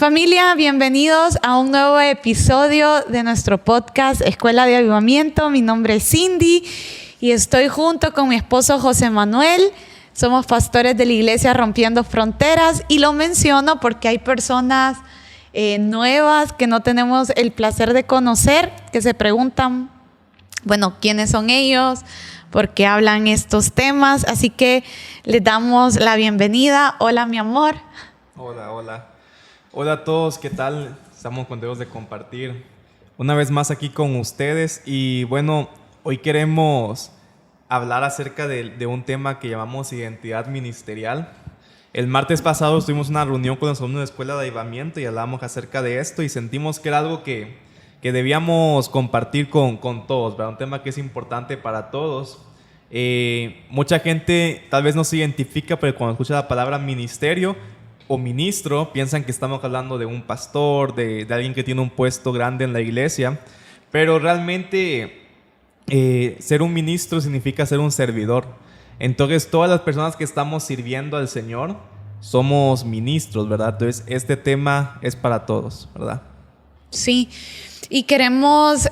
Familia, bienvenidos a un nuevo episodio de nuestro podcast Escuela de Avivamiento. Mi nombre es Cindy y estoy junto con mi esposo José Manuel. Somos pastores de la iglesia Rompiendo Fronteras y lo menciono porque hay personas nuevas que no tenemos el placer de conocer, que se preguntan, bueno, ¿quiénes son ellos? ¿Por qué hablan estos temas? Así que les damos la bienvenida. Hola, mi amor. Hola. Hola a todos, ¿qué tal? Estamos contentos de compartir una vez más aquí con ustedes. Y bueno, hoy queremos hablar acerca de un tema que llamamos identidad ministerial. El martes pasado tuvimos una reunión con los alumnos de Escuela de Avivamiento y hablamos acerca de esto y sentimos que era algo que debíamos compartir con todos, ¿verdad? Un tema que es importante para todos. Mucha gente tal vez no se identifica, pero cuando escucha la palabra ministerio o ministro, piensan que estamos hablando de un pastor, de alguien que tiene un puesto grande en la iglesia, pero realmente ser un ministro significa ser un servidor. Entonces todas las personas que estamos sirviendo al Señor somos ministros, ¿verdad? Entonces este tema es para todos, ¿verdad? Sí, y queremos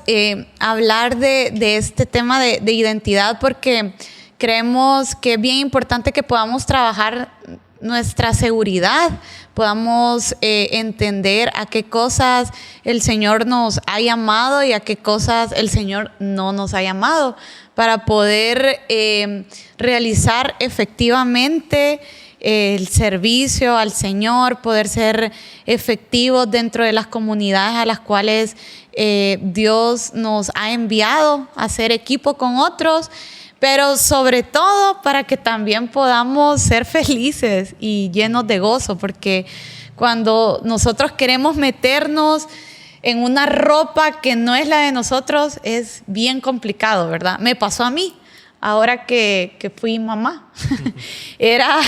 hablar de este tema de identidad porque creemos que es bien importante que podamos trabajar nuestra seguridad, podamos entender a qué cosas el Señor nos ha llamado y a qué cosas el Señor no nos ha llamado, para poder realizar efectivamente el servicio al Señor, poder ser efectivos dentro de las comunidades a las cuales Dios nos ha enviado a hacer equipo con otros, pero sobre todo para que también podamos ser felices y llenos de gozo, porque cuando nosotros queremos meternos en una ropa que no es la de nosotros, es bien complicado, ¿verdad? Me pasó a mí, ahora que fui mamá. Era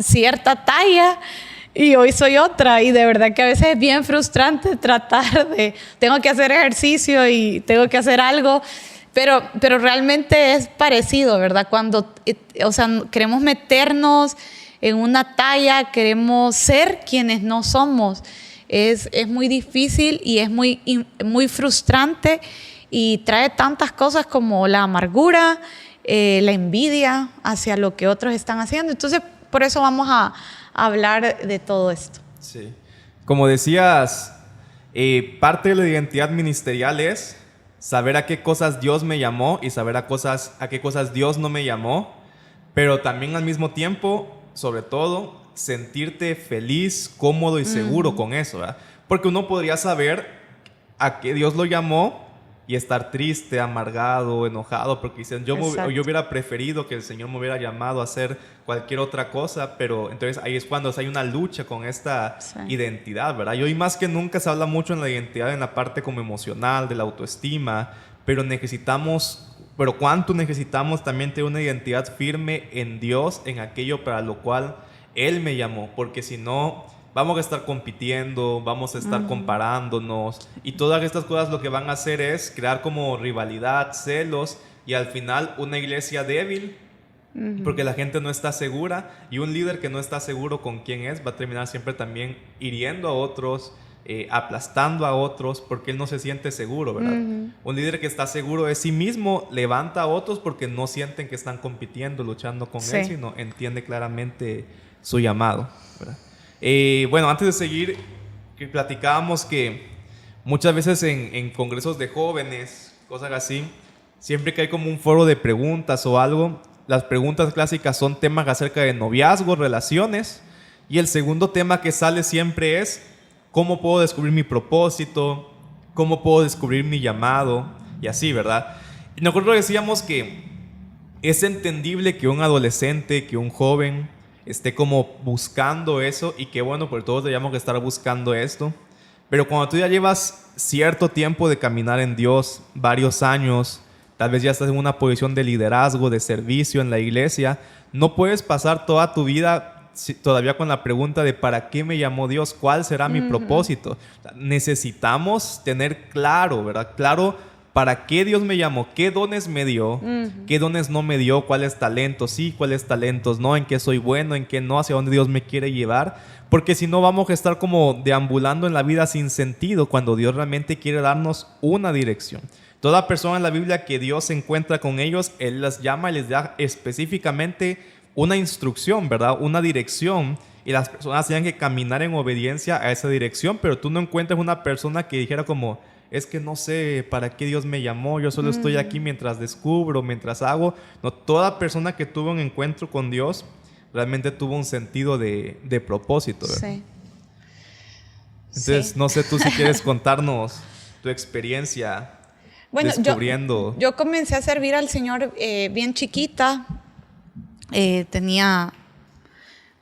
cierta talla y hoy soy otra, y de verdad que a veces es bien frustrante tratar tengo que hacer ejercicio y tengo que hacer algo. Pero realmente es parecido, ¿verdad? Cuando queremos meternos en una talla, queremos ser quienes no somos. Es muy difícil y es muy frustrante y trae tantas cosas como la amargura, la envidia hacia lo que otros están haciendo. Entonces, por eso vamos a hablar de todo esto. Sí. Como decías, parte de la identidad ministerial es saber a qué cosas Dios me llamó y saber a qué cosas Dios no me llamó, pero también al mismo tiempo, sobre todo, sentirte feliz, cómodo y seguro con eso, ¿verdad? Porque uno podría saber a qué Dios lo llamó y estar triste, amargado, enojado, porque dicen, yo hubiera preferido que el Señor me hubiera llamado a hacer cualquier otra cosa, pero entonces ahí es cuando hay una lucha con esta identidad, ¿verdad? Y hoy más que nunca se habla mucho en la identidad, en la parte como emocional, de la autoestima, pero ¿cuánto necesitamos también tener una identidad firme en Dios, en aquello para lo cual Él me llamó? Porque si no, vamos a estar compitiendo, vamos a estar comparándonos, y todas estas cosas lo que van a hacer es crear como rivalidad, celos, y al final una iglesia débil, porque la gente no está segura, y un líder que no está seguro con quién es va a terminar siempre también hiriendo a otros, aplastando a otros, porque él no se siente seguro, ¿verdad? Un líder que está seguro de sí mismo levanta a otros porque no sienten que están compitiendo, luchando con él, sino entiende claramente su llamado, ¿verdad? Bueno, antes de seguir, que platicábamos que muchas veces en congresos de jóvenes, cosas así, siempre que hay como un foro de preguntas o algo, las preguntas clásicas son temas acerca de noviazgo, relaciones, y el segundo tema que sale siempre es ¿cómo puedo descubrir mi propósito? ¿Cómo puedo descubrir mi llamado? Y así, ¿verdad? Y nosotros decíamos que es entendible que un adolescente, que un joven esté como buscando eso, y que bueno, por todos debíamos estar buscando esto, pero cuando tú ya llevas cierto tiempo de caminar en Dios, varios años, tal vez ya estás en una posición de liderazgo, de servicio en la iglesia, no puedes pasar toda tu vida todavía con la pregunta de ¿para qué me llamó Dios? ¿Cuál será mi propósito? Necesitamos tener claro, ¿verdad? Claro ¿para qué Dios me llamó? ¿Qué dones me dio? ¿Qué dones no me dio? ¿Cuáles talentos sí? ¿Cuáles talentos no? ¿En qué soy bueno? ¿En qué no? ¿Hacia dónde Dios me quiere llevar? Porque si no vamos a estar como deambulando en la vida sin sentido cuando Dios realmente quiere darnos una dirección. Toda persona en la Biblia que Dios se encuentra con ellos, Él las llama y les da específicamente una instrucción, ¿verdad? Una dirección. Y las personas tienen que caminar en obediencia a esa dirección. Pero tú no encuentras una persona que dijera como... Es que no sé para qué Dios me llamó, yo solo estoy aquí mientras descubro, mientras hago. No, toda persona que tuvo un encuentro con Dios realmente tuvo un sentido de propósito, ¿verdad? Sí. Entonces, Sí. no sé tú si quieres contarnos tu experiencia descubriendo. Yo comencé a servir al Señor bien chiquita. Tenía,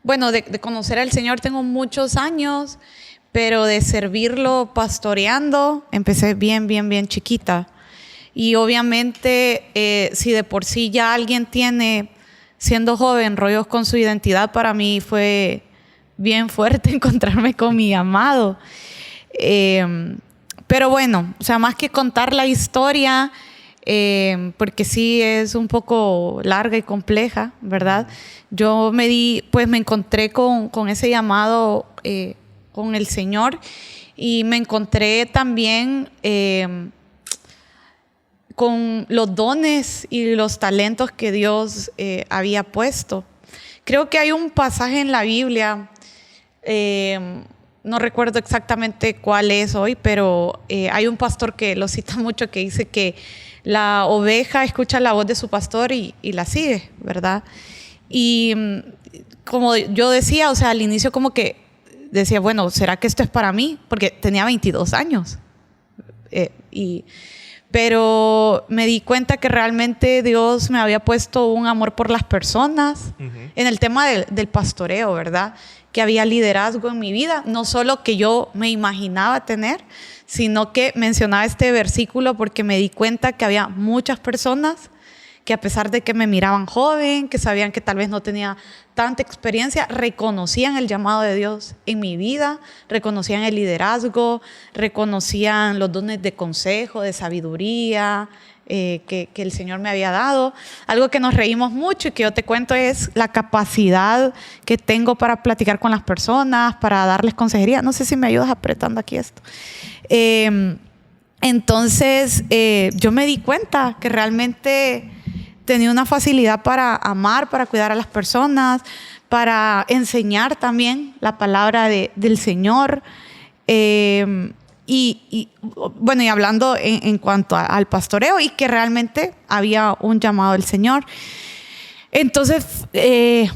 bueno, de conocer al Señor tengo muchos años. Pero de servirlo pastoreando, empecé bien chiquita. Y obviamente, si de por sí ya alguien tiene, siendo joven, rollos con su identidad, para mí fue bien fuerte encontrarme con mi amado. Pero bueno, o sea, más que contar la historia, porque sí es un poco larga y compleja, ¿verdad? Yo me encontré con ese llamado con el Señor y me encontré también con los dones y los talentos que Dios había puesto. Creo que hay un pasaje en la Biblia, no recuerdo exactamente cuál es hoy, pero hay un pastor que lo cita mucho que dice que la oveja escucha la voz de su pastor y la sigue, ¿verdad? Y como yo decía, o sea, al inicio como que decía, bueno, ¿será que esto es para mí? Porque tenía 22 años. Pero me di cuenta que realmente Dios me había puesto un amor por las personas en el tema del pastoreo, ¿verdad? Que había liderazgo en mi vida, no solo que yo me imaginaba tener, sino que mencionaba este versículo porque me di cuenta que había muchas personas que a pesar de que me miraban joven, que sabían que tal vez no tenía tanta experiencia, reconocían el llamado de Dios en mi vida, reconocían el liderazgo, reconocían los dones de consejo, de sabiduría que el Señor me había dado. Algo que nos reímos mucho y que yo te cuento es la capacidad que tengo para platicar con las personas, para darles consejería. No sé si me ayudas apretando aquí esto. Entonces, yo me di cuenta que realmente tenía una facilidad para amar, para cuidar a las personas, para enseñar también la palabra del Señor. Y hablando en cuanto al pastoreo y que realmente había un llamado del Señor. Entonces,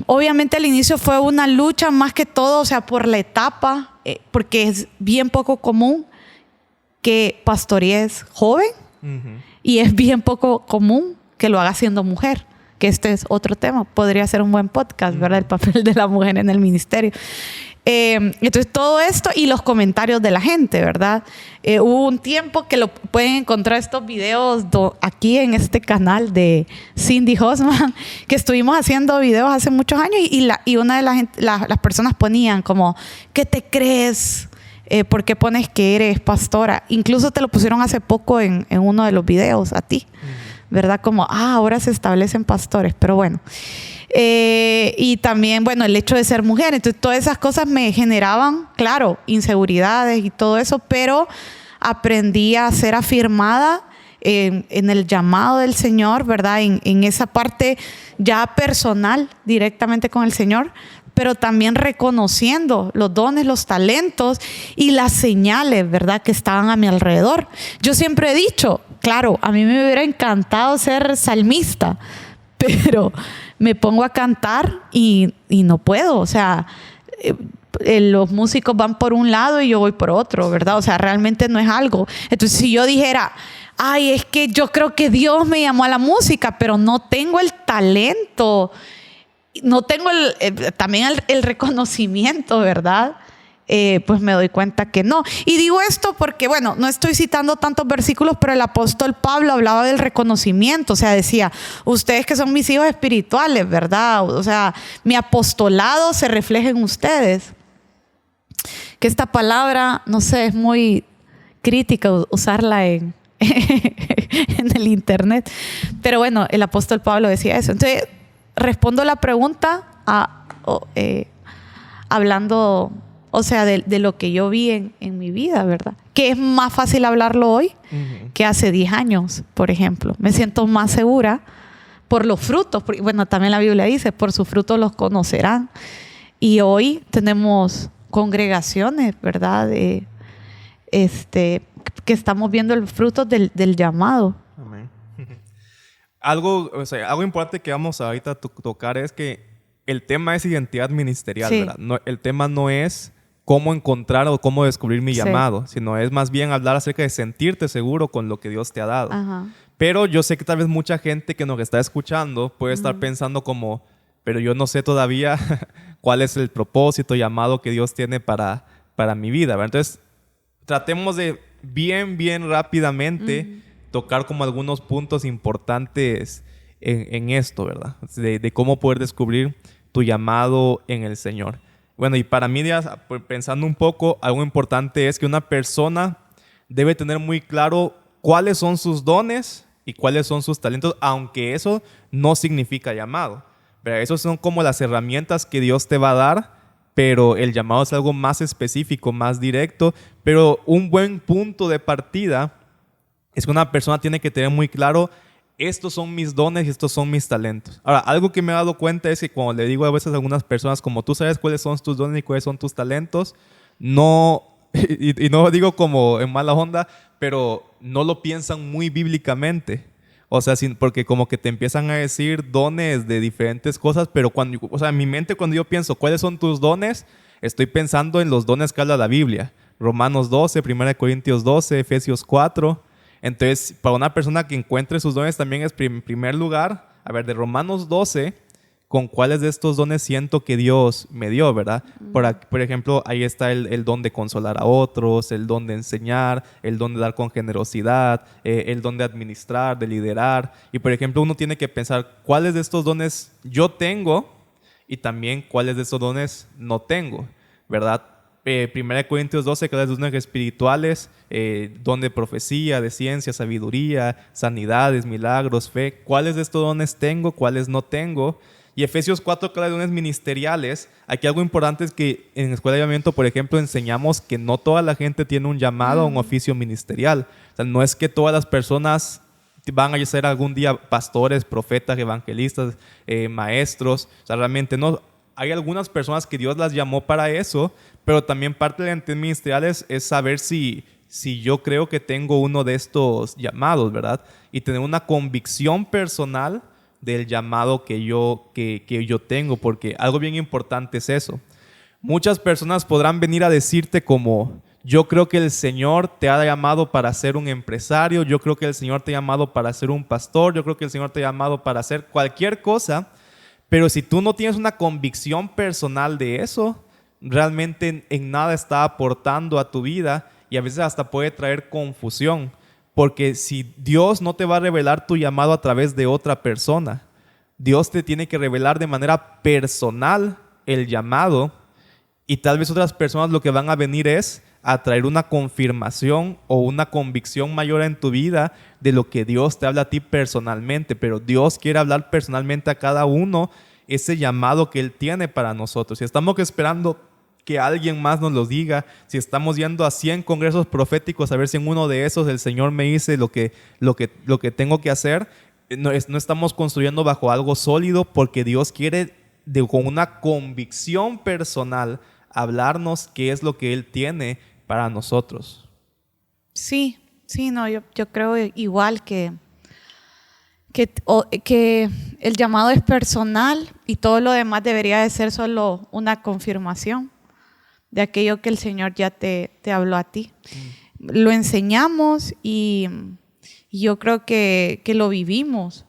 obviamente al inicio fue una lucha más que todo, o sea, por la etapa, porque es bien poco común que pastorees joven y es bien poco común que lo haga siendo mujer, que este es otro tema. Podría ser un buen podcast, ¿verdad? El papel de la mujer en el ministerio. Entonces, todo esto y los comentarios de la gente, ¿verdad? Hubo un tiempo que lo pueden encontrar estos videos aquí en este canal de Cindy Hosman, que estuvimos haciendo videos hace muchos años y una de las personas ponían como, ¿qué te crees? ¿Por qué pones que eres pastora? Incluso te lo pusieron hace poco en uno de los videos a ti, ¿verdad? Como, ahora se establecen pastores, pero bueno. Y también, bueno, el hecho de ser mujer. Entonces, todas esas cosas me generaban, claro, inseguridades y todo eso, pero aprendí a ser afirmada en el llamado del Señor, ¿verdad? En esa parte ya personal, directamente con el Señor, pero también reconociendo los dones, los talentos y las señales, ¿verdad?, que estaban a mi alrededor. Yo siempre he dicho, claro, a mí me hubiera encantado ser salmista, pero me pongo a cantar y no puedo. O sea, los músicos van por un lado y yo voy por otro, ¿verdad? O sea, realmente no es algo. Entonces, si yo dijera, ay, es que yo creo que Dios me llamó a la música, pero no tengo el talento, no tengo también el reconocimiento, ¿verdad? Pues me doy cuenta que no. Y digo esto porque, bueno, no estoy citando tantos versículos, pero el apóstol Pablo hablaba del reconocimiento. O sea, decía, ustedes que son mis hijos espirituales, ¿verdad? O sea, mi apostolado se refleja en ustedes. Que esta palabra, no sé, es muy crítica usarla en en el internet. Pero bueno, el apóstol Pablo decía eso. Entonces, respondo la pregunta hablando, o sea, de lo que yo vi en mi vida, ¿verdad? Que es más fácil hablarlo hoy que hace 10 años, por ejemplo. Me siento más segura por los frutos. Bueno, también la Biblia dice, por sus frutos los conocerán. Y hoy tenemos congregaciones, ¿verdad? Que estamos viendo los frutos del llamado. Amén. Algo importante que vamos a ahorita tocar es que el tema es identidad ministerial, Sí. ¿verdad? No, el tema no es cómo encontrar o cómo descubrir mi llamado, sino es más bien hablar acerca de sentirte seguro con lo que Dios te ha dado. Ajá. Pero yo sé que tal vez mucha gente que nos está escuchando puede estar pensando como, pero yo no sé todavía cuál es el propósito, llamado que Dios tiene para mi vida, ¿verdad? Entonces, tratemos de bien rápidamente tocar como algunos puntos importantes en esto, ¿verdad? De cómo poder descubrir tu llamado en el Señor. Bueno, y para mí, ya, pensando un poco, algo importante es que una persona debe tener muy claro cuáles son sus dones y cuáles son sus talentos, aunque eso no significa llamado. Pero esos son como las herramientas que Dios te va a dar, pero el llamado es algo más específico, más directo. Pero un buen punto de partida es que una persona tiene que tener muy claro: estos son mis dones y estos son mis talentos. Ahora, algo que me he dado cuenta es que cuando le digo a veces a algunas personas, como tú sabes cuáles son tus dones y cuáles son tus talentos, no, y no lo digo como en mala onda, pero no lo piensan muy bíblicamente. O sea, porque como que te empiezan a decir dones de diferentes cosas, pero en mi mente cuando yo pienso cuáles son tus dones, estoy pensando en los dones que habla la Biblia. Romanos 12, 1 Corintios 12, Efesios 4. Entonces, para una persona que encuentre sus dones también es, en primer lugar, a ver, de Romanos 12, ¿con cuáles de estos dones siento que Dios me dio, verdad? Por ejemplo, ahí está el don de consolar a otros, el don de enseñar, el don de dar con generosidad, el don de administrar, de liderar. Y, por ejemplo, uno tiene que pensar cuáles de estos dones yo tengo y también cuáles de estos dones no tengo, ¿verdad? 1 Corintios 12, que habla de dones espirituales, don de profecía, de ciencia, sabiduría, sanidades, milagros, fe. ¿Cuáles de estos dones tengo? ¿Cuáles no tengo? Y Efesios 4, que habla de dones ministeriales. Aquí algo importante es que en la Escuela de Avivamiento, por ejemplo, enseñamos que no toda la gente tiene un llamado a un oficio ministerial. O sea, no es que todas las personas van a ser algún día pastores, profetas, evangelistas, maestros. O sea, realmente no. Hay algunas personas que Dios las llamó para eso, pero también parte de la identidad ministerial es saber si yo creo que tengo uno de estos llamados, ¿verdad? Y tener una convicción personal del llamado que yo tengo, porque algo bien importante es eso. Muchas personas podrán venir a decirte como: yo creo que el Señor te ha llamado para ser un empresario, yo creo que el Señor te ha llamado para ser un pastor, yo creo que el Señor te ha llamado para hacer cualquier cosa. Pero si tú no tienes una convicción personal de eso, realmente en nada está aportando a tu vida, y a veces hasta puede traer confusión. Porque si Dios no te va a revelar tu llamado a través de otra persona, Dios te tiene que revelar de manera personal el llamado, y tal vez otras personas lo que van a venir es a traer una confirmación o una convicción mayor en tu vida de lo que Dios te habla a ti personalmente. Pero Dios quiere hablar personalmente a cada uno ese llamado que Él tiene para nosotros. Si estamos esperando que alguien más nos lo diga, si estamos yendo a 100 congresos proféticos a ver si en uno de esos el Señor me dice lo que tengo que hacer, no estamos construyendo bajo algo sólido, porque Dios quiere con una convicción personal hablarnos qué es lo que Él tiene para nosotros. Sí, no, yo creo igual que el llamado es personal, y todo lo demás debería de ser solo una confirmación de aquello que el Señor ya te habló a ti. Lo enseñamos y yo creo que lo vivimos,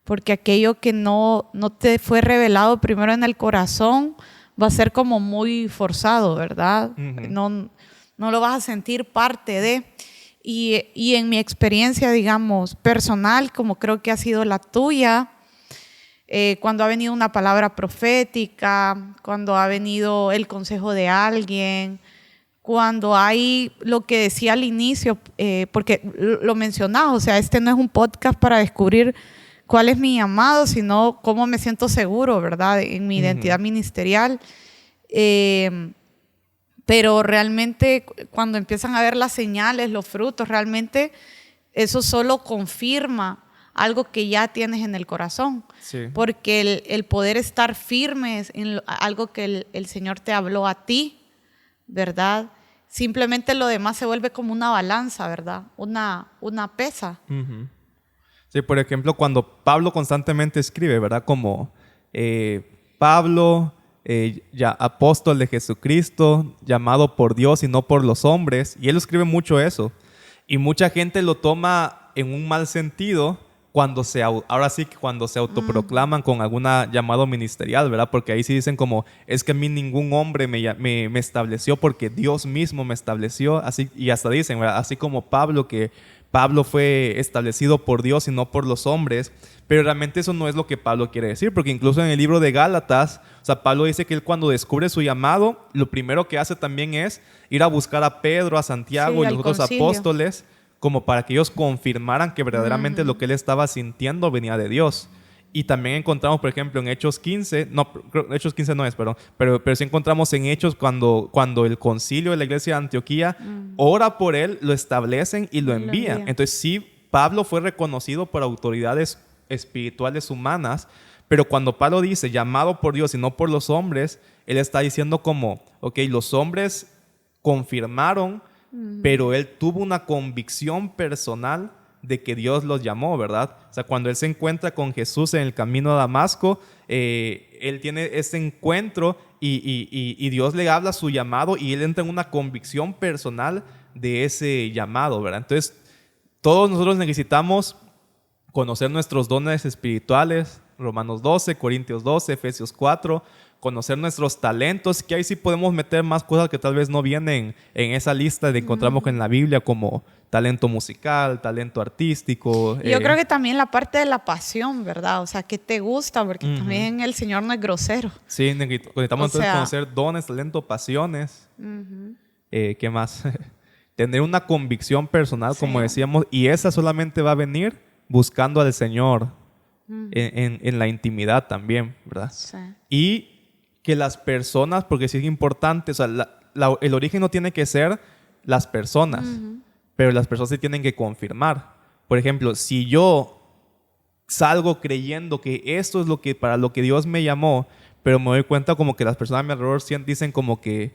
porque aquello que no te fue revelado primero en el corazón va a ser como muy forzado, ¿verdad? No lo vas a sentir parte de. Y en mi experiencia, digamos, personal, como creo que ha sido la tuya, cuando ha venido una palabra profética, cuando ha venido el consejo de alguien, cuando hay lo que decía al inicio, porque lo mencionaba, o sea, este no es un podcast para descubrir cuál es mi llamado, sino cómo me siento seguro, ¿verdad? En mi identidad ministerial. Pero realmente cuando empiezan a ver las señales, los frutos, realmente eso solo confirma algo que ya tienes en el corazón. Sí. Porque el poder estar firmes en algo que el Señor te habló a ti, ¿verdad? Simplemente lo demás se vuelve como una balanza, ¿verdad? Una pesa. Uh-huh. Sí, por ejemplo, cuando Pablo constantemente escribe, ¿verdad? Como Pablo, ya apóstol de Jesucristo, llamado por Dios y no por los hombres. Y él escribe mucho eso. Y mucha gente lo toma en un mal sentido cuando se autoproclaman con alguna llamado ministerial, ¿verdad? Porque ahí sí dicen como, es que a mí ningún hombre me estableció porque Dios mismo me estableció. Así, y hasta dicen, ¿verdad? Así como Pablo, que Pablo fue establecido por Dios y no por los hombres. Pero realmente eso no es lo que Pablo quiere decir, porque incluso en el libro de Gálatas, o sea, Pablo dice que él cuando descubre su llamado, lo primero que hace también es ir a buscar a Pedro, a Santiago y los otros apóstoles, como para que ellos confirmaran que verdaderamente lo que él estaba sintiendo venía de Dios. Y también encontramos, por ejemplo, en Hechos 15, Hechos 15 no es, pero sí encontramos en Hechos cuando el concilio de la iglesia de Antioquía ora por él, lo establecen y lo envían. Entonces sí, Pablo fue reconocido por autoridades espirituales humanas, pero cuando Pablo dice llamado por Dios y no por los hombres, él está diciendo como, ok, los hombres confirmaron, pero él tuvo una convicción personal de que Dios los llamó, ¿verdad? O sea, cuando él se encuentra con Jesús en el camino a Damasco, él tiene ese encuentro y Dios le habla su llamado y él entra en una convicción personal de ese llamado, ¿verdad? Entonces, todos nosotros necesitamos conocer nuestros dones espirituales, Romanos 12, Corintios 12, Efesios 4, conocer nuestros talentos, que ahí sí podemos meter más cosas que tal vez no vienen en esa lista de encontramos en la Biblia, como talento musical, talento artístico. Yo creo que también la parte de la pasión, ¿verdad? O sea, que te gusta, porque también el Señor no es grosero. Sí, necesitamos entonces conocer dones, talento, pasiones. ¿Qué más? Tener una convicción personal, como decíamos, y esa solamente va a venir buscando al Señor en la intimidad también, ¿verdad? Sí. Y que las personas, porque sí es importante, o sea, el origen no tiene que ser las personas, pero las personas sí tienen que confirmar. Por ejemplo, si yo salgo creyendo que esto es para lo que Dios me llamó, pero me doy cuenta como que las personas a mi alrededor dicen como que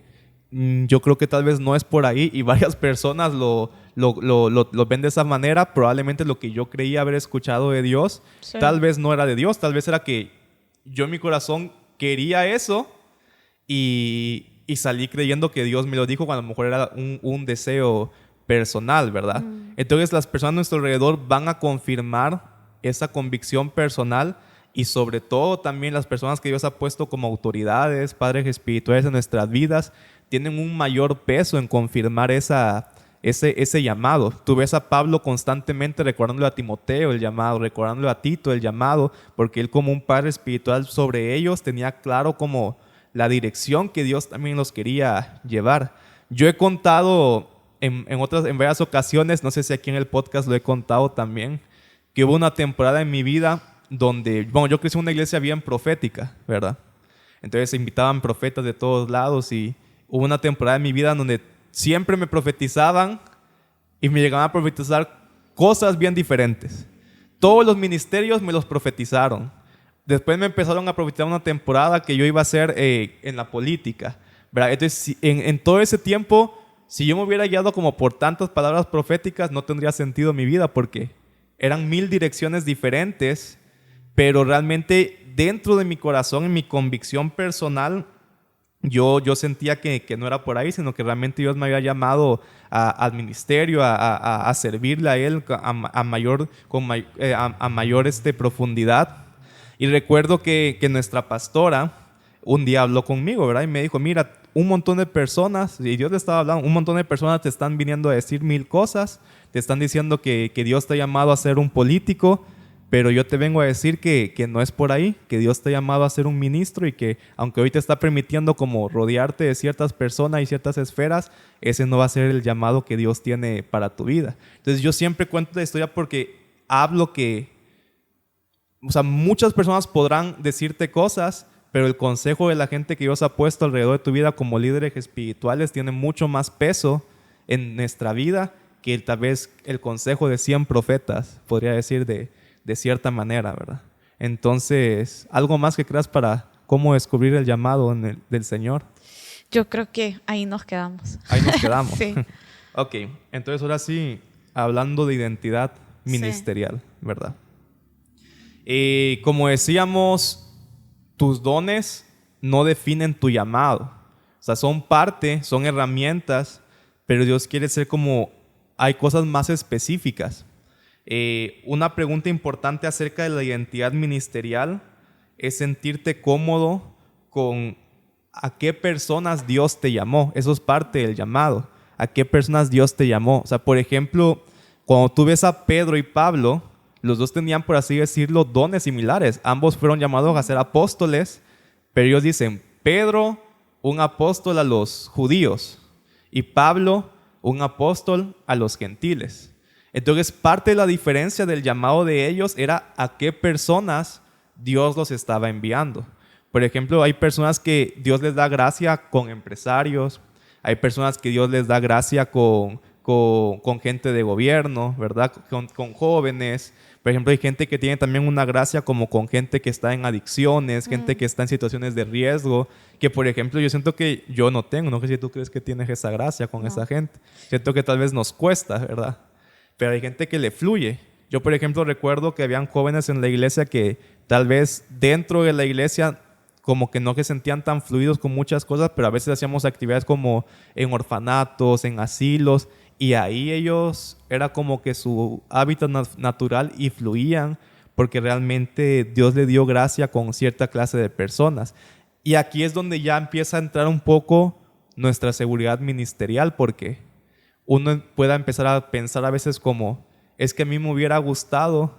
yo creo que tal vez no es por ahí, y varias personas lo ven de esa manera, probablemente lo que yo creía haber escuchado de Dios, tal vez no era de Dios, tal vez era que yo en mi corazón quería eso y salí creyendo que Dios me lo dijo cuando a lo mejor era un deseo personal, ¿verdad? Entonces las personas a nuestro alrededor van a confirmar esa convicción personal, y sobre todo también las personas que Dios ha puesto como autoridades, padres espirituales en nuestras vidas, tienen un mayor peso en confirmar ese llamado. Tú ves a Pablo constantemente recordándole a Timoteo el llamado, recordándole a Tito el llamado, porque él como un padre espiritual sobre ellos tenía claro como la dirección que Dios también los quería llevar. Yo he contado en varias ocasiones, no sé si aquí en el podcast lo he contado también, que hubo una temporada en mi vida donde, bueno, yo crecí en una iglesia bien profética, ¿verdad? Entonces se invitaban profetas de todos lados y hubo una temporada en mi vida donde siempre me profetizaban y me llegaban a profetizar cosas bien diferentes. Todos los ministerios me los profetizaron. Después me empezaron a profetizar una temporada que yo iba a ser en la política, ¿verdad? Entonces, en todo ese tiempo, si yo me hubiera guiado como por tantas palabras proféticas, no tendría sentido mi vida, porque eran 1000 direcciones diferentes, pero realmente dentro de mi corazón, en mi convicción personal, yo sentía que no era por ahí, sino que realmente Dios me había llamado al ministerio, a servirle a Él a mayor profundidad. Y recuerdo que nuestra pastora un día habló conmigo, ¿verdad? Y me dijo, mira, un montón de personas, y Dios le estaba hablando, un montón de personas te están viniendo a decir 1000 cosas, te están diciendo que Dios te ha llamado a ser un político, Pero yo te vengo a decir que no es por ahí, que Dios te ha llamado a ser un ministro y que aunque hoy te está permitiendo como rodearte de ciertas personas y ciertas esferas, ese no va a ser el llamado que Dios tiene para tu vida. Entonces yo siempre cuento la historia porque hablo que, o sea, muchas personas podrán decirte cosas, pero el consejo de la gente que Dios ha puesto alrededor de tu vida como líderes espirituales tiene mucho más peso en nuestra vida que tal vez el consejo de 100 profetas, podría decir de cierta manera, ¿verdad? Entonces, ¿algo más que creas para cómo descubrir el llamado del Señor? Yo creo que ahí nos quedamos. Ahí nos quedamos. Sí. Ok, entonces ahora sí, hablando de identidad ministerial, sí, ¿verdad? Como decíamos, tus dones no definen tu llamado. O sea, son parte, son herramientas, pero Dios quiere ser como, hay cosas más específicas. Una pregunta importante acerca de la identidad ministerial es sentirte cómodo con a qué personas Dios te llamó. Eso es parte del llamado. ¿A qué personas Dios te llamó? O sea, por ejemplo, cuando tú ves a Pedro y Pablo, los dos tenían, por así decirlo, dones similares. Ambos fueron llamados a ser apóstoles, pero ellos dicen, Pedro, un apóstol a los judíos, y Pablo, un apóstol a los gentiles. Entonces, parte de la diferencia del llamado de ellos era a qué personas Dios los estaba enviando. Por ejemplo, hay personas que Dios les da gracia con empresarios, hay personas que Dios les da gracia con gente de gobierno, ¿verdad? Con jóvenes. Por ejemplo, hay gente que tiene también una gracia como con gente que está en adicciones, gente que está en situaciones de riesgo, que por ejemplo yo siento que yo no tengo, no sé si tú crees que tienes esa gracia con esa gente. Siento que tal vez nos cuesta, ¿verdad? Pero hay gente que le fluye. Yo, por ejemplo, recuerdo que habían jóvenes en la iglesia que tal vez dentro de la iglesia como que no se sentían tan fluidos con muchas cosas, pero a veces hacíamos actividades como en orfanatos, en asilos, y ahí ellos era como que su hábitat natural y fluían porque realmente Dios le dio gracia con cierta clase de personas. Y aquí es donde ya empieza a entrar un poco nuestra seguridad ministerial, porque uno pueda empezar a pensar a veces como, es que a mí me hubiera gustado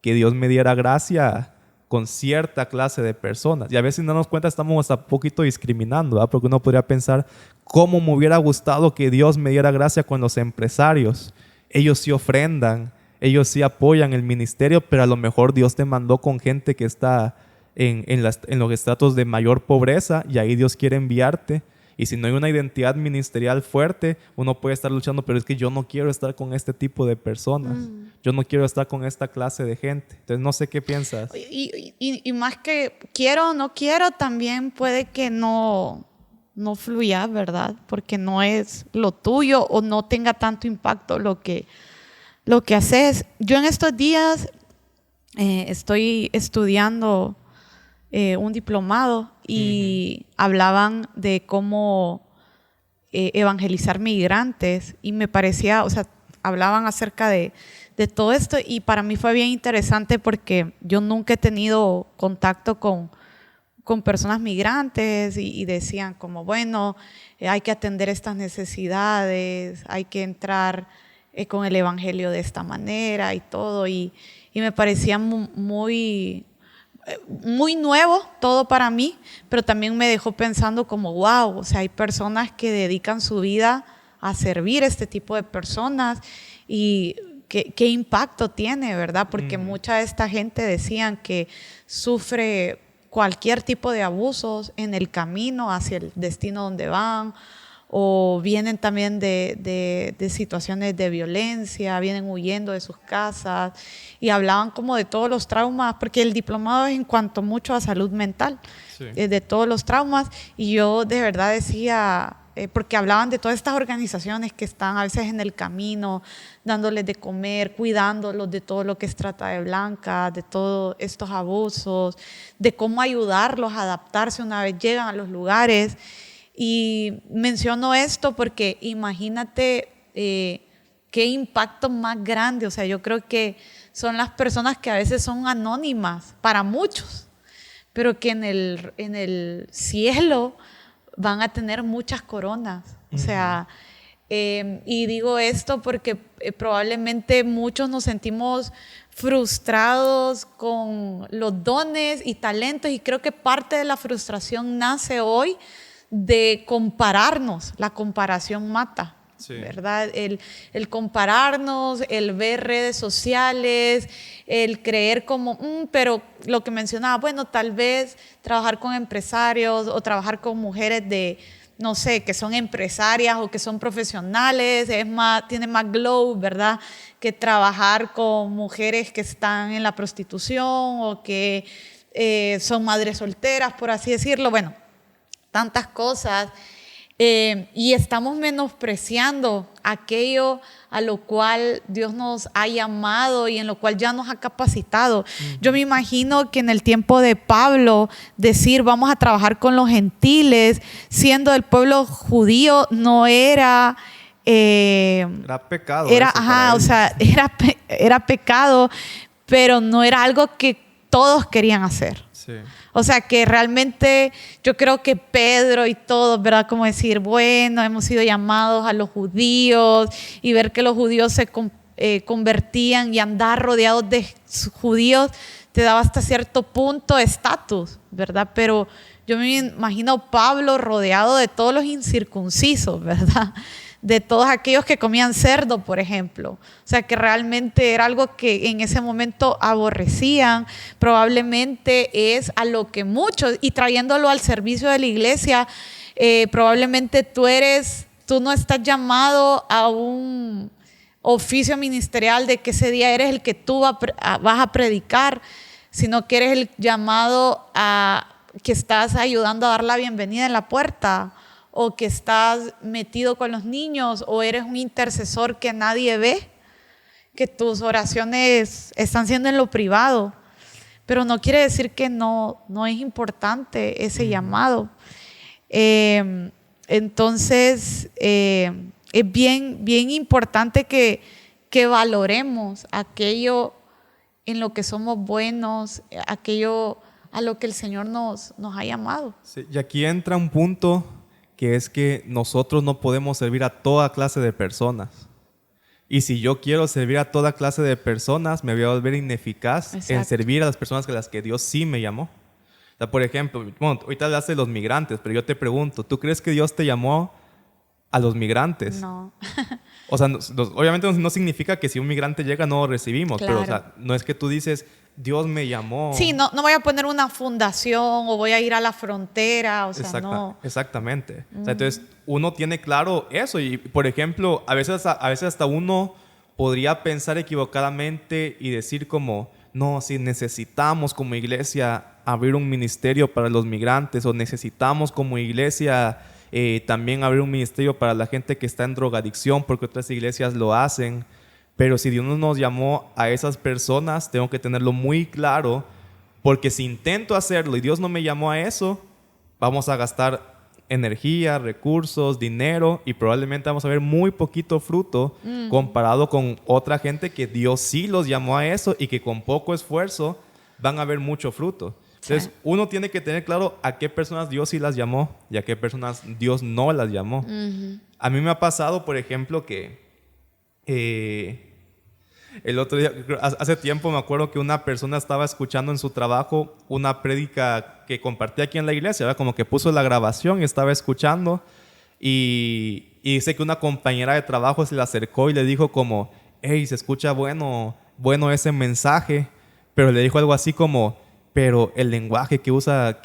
que Dios me diera gracia con cierta clase de personas. Y a veces no nos cuenta, estamos hasta un poquito discriminando, ¿verdad? Porque uno podría pensar, ¿cómo me hubiera gustado que Dios me diera gracia con los empresarios? Ellos sí ofrendan, ellos sí apoyan el ministerio, pero a lo mejor Dios te mandó con gente que está en los estratos de mayor pobreza y ahí Dios quiere enviarte. Y si no hay una identidad ministerial fuerte, uno puede estar luchando, pero es que yo no quiero estar con este tipo de personas. Yo no quiero estar con esta clase de gente. Entonces, no sé qué piensas. Y más que quiero o no quiero, también puede que no fluya, ¿verdad? Porque no es lo tuyo o no tenga tanto impacto lo que haces. Yo en estos días estoy estudiando un diplomado y hablaban de cómo evangelizar migrantes y me parecía, o sea, hablaban acerca de todo esto y para mí fue bien interesante porque yo nunca he tenido contacto con personas migrantes y decían como, bueno, hay que atender estas necesidades, hay que entrar con el evangelio de esta manera y todo y me parecía muy nuevo todo para mí, pero también me dejó pensando como wow, o sea, hay personas que dedican su vida a servir a este tipo de personas y qué impacto tiene, ¿verdad? Porque mucha de esta gente decían que sufre cualquier tipo de abusos en el camino hacia el destino donde van o vienen también de situaciones de violencia, vienen huyendo de sus casas y hablaban como de todos los traumas, porque el diplomado es en cuanto mucho a salud mental, sí, de todos los traumas y yo de verdad decía, porque hablaban de todas estas organizaciones que están a veces en el camino, dándoles de comer, cuidándolos de todo lo que es trata de blancas, de todos estos abusos, de cómo ayudarlos a adaptarse una vez llegan a los lugares. Y menciono esto porque imagínate qué impacto más grande, o sea, yo creo que son las personas que a veces son anónimas para muchos, pero que en el cielo van a tener muchas coronas, o sea, Y digo esto porque probablemente muchos nos sentimos frustrados con los dones y talentos, y creo que parte de la frustración nace hoy de compararnos. La comparación mata. Sí. ¿Verdad? El compararnos, el ver redes sociales, el creer como, pero lo que mencionaba, bueno, tal vez trabajar con empresarios o trabajar con mujeres de, no sé, que son empresarias o que son profesionales, tiene más glow, ¿verdad? Que trabajar con mujeres que están en la prostitución o que son madres solteras, por así decirlo. Bueno, tantas cosas. Y estamos menospreciando aquello a lo cual Dios nos ha llamado y en lo cual ya nos ha capacitado. Yo me imagino que en el tiempo de Pablo, decir vamos a trabajar con los gentiles, siendo del pueblo judío, no era... era pecado. Era pecado, pero no era algo que todos querían hacer. Sí. O sea, que realmente yo creo que Pedro y todos, ¿verdad? Como decir, bueno, hemos sido llamados a los judíos, y ver que los judíos se convertían y andar rodeados de judíos te daba hasta cierto punto estatus, ¿verdad? Pero yo me imagino Pablo rodeado de todos los incircuncisos, ¿verdad? De todos aquellos que comían cerdo, por ejemplo. O sea, que realmente era algo que en ese momento aborrecían. Probablemente es a lo que muchos, y trayéndolo al servicio de la iglesia, probablemente tú no estás llamado a un oficio ministerial de que ese día eres el que tú vas a predicar, sino que eres el llamado a que estás ayudando a dar la bienvenida en la puerta, o que estás metido con los niños, o eres un intercesor que nadie ve, que tus oraciones están siendo en lo privado. Pero no quiere decir que no es importante ese llamado. Entonces, es bien importante que valoremos aquello en lo que somos buenos, aquello a lo que el Señor nos ha llamado. Sí, y aquí entra un punto, que es que nosotros no podemos servir a toda clase de personas. Y si yo quiero servir a toda clase de personas, me voy a volver ineficaz. Exacto. En servir a las personas a las que Dios sí me llamó. O sea, por ejemplo, bueno, ahorita hablaste de los migrantes, pero yo te pregunto, ¿tú crees que Dios te llamó a los migrantes? No. O sea, obviamente no significa que si un migrante llega no lo recibimos, claro. Pero o sea, no es que tú dices, Dios me llamó. Sí, no voy a poner una fundación o voy a ir a la frontera, o sea, no. Exactamente. O sea, entonces, uno tiene claro eso. Y, por ejemplo, a veces hasta uno podría pensar equivocadamente y decir como, no, si necesitamos como iglesia abrir un ministerio para los migrantes, o necesitamos como iglesia también abrir un ministerio para la gente que está en drogadicción, porque otras iglesias lo hacen. Pero si Dios nos llamó a esas personas, tengo que tenerlo muy claro, porque si intento hacerlo y Dios no me llamó a eso, vamos a gastar energía, recursos, dinero, y probablemente vamos a ver muy poquito fruto comparado con otra gente que Dios sí los llamó a eso y que con poco esfuerzo van a ver mucho fruto. Entonces, uno tiene que tener claro a qué personas Dios sí las llamó y a qué personas Dios no las llamó. A mí me ha pasado, por ejemplo, que el otro día, hace tiempo me acuerdo que una persona estaba escuchando en su trabajo una prédica que compartía aquí en la iglesia, ¿verdad? Como que puso la grabación y estaba escuchando, y dice que una compañera de trabajo se le acercó y le dijo como, hey, se escucha bueno ese mensaje, pero le dijo algo así como, pero el lenguaje que usa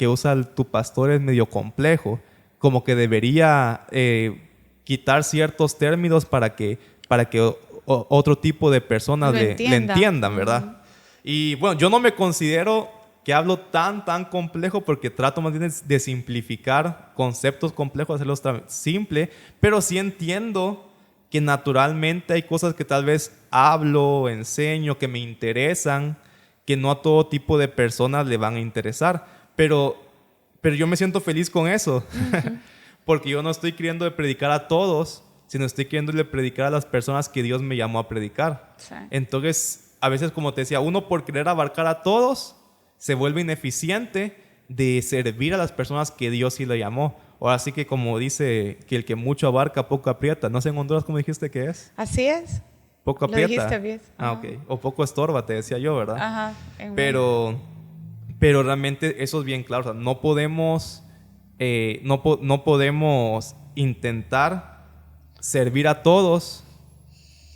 tu pastor es medio complejo, como que debería quitar ciertos términos para que otro tipo de personas le entiendan, ¿verdad? Y bueno, yo no me considero que hablo tan complejo, porque trato más bien de simplificar conceptos complejos, hacerlos tan simple, pero sí entiendo que naturalmente hay cosas que tal vez hablo, enseño, que me interesan, que no a todo tipo de personas le van a interesar, pero yo me siento feliz con eso, porque yo no estoy queriendo predicar a todos, sino estoy queriéndole predicar a las personas que Dios me llamó a predicar. Sí. Entonces, a veces, como te decía, uno por querer abarcar a todos se vuelve ineficiente de servir a las personas que Dios sí le llamó. Ahora sí que como dice que el que mucho abarca, poco aprieta. No sé en Honduras cómo dijiste que es. Así es. Poco Lo aprieta. dijiste bien. Ah, ok. O poco estorba, te decía yo, ¿verdad? Ajá. Pero realmente eso es bien claro. O sea, no podemos, no podemos intentar servir a todos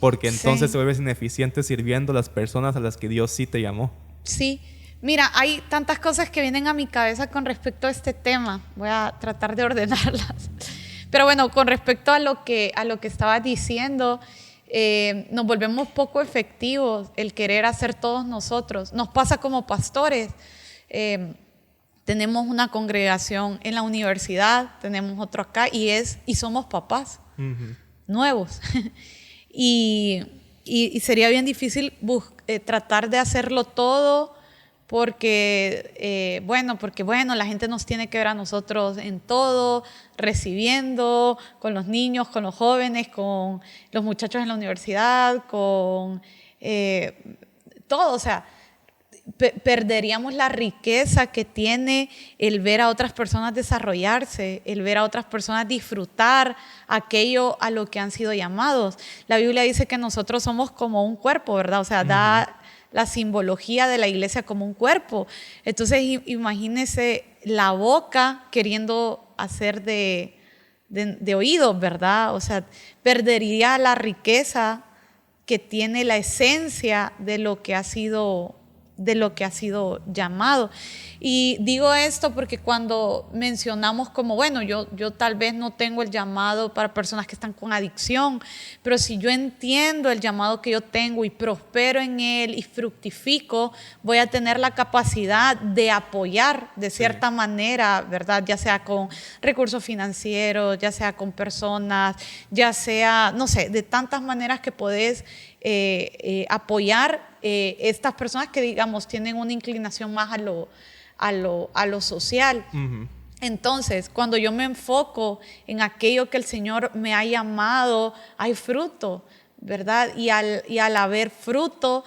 porque entonces te vuelves ineficiente sirviendo a las personas a las que Dios sí te llamó. Sí. Mira, hay tantas cosas que vienen a mi cabeza con respecto a este tema. Voy a tratar de ordenarlas. Pero bueno, con respecto a lo que estabas diciendo, nos volvemos poco efectivos el querer hacer todos nosotros. Nos pasa como pastores. Tenemos una congregación en la universidad, tenemos otro acá y somos papás nuevos. y sería bien difícil tratar de hacerlo todo porque la gente nos tiene que ver a nosotros en todo, recibiendo, con los niños, con los jóvenes, con los muchachos en la universidad, con todo, o sea, perderíamos la riqueza que tiene el ver a otras personas desarrollarse, el ver a otras personas disfrutar aquello a lo que han sido llamados. La Biblia dice que nosotros somos como un cuerpo, ¿verdad? O sea, da la simbología de la iglesia como un cuerpo. Entonces, imagínese la boca queriendo hacer de oídos, ¿verdad? O sea, perdería la riqueza que tiene la esencia de lo que ha sido llamado. Y digo esto porque cuando mencionamos como, bueno, yo tal vez no tengo el llamado para personas que están con adicción, pero si yo entiendo el llamado que yo tengo y prospero en él y fructifico, voy a tener la capacidad de apoyar de cierta manera, ¿verdad? Ya sea con recursos financieros, ya sea con personas, ya sea, no sé, de tantas maneras que podés apoyar estas personas que, digamos, tienen una inclinación más a lo social. Entonces, cuando yo me enfoco en aquello que el Señor me ha llamado, hay fruto, ¿verdad? Y al haber fruto,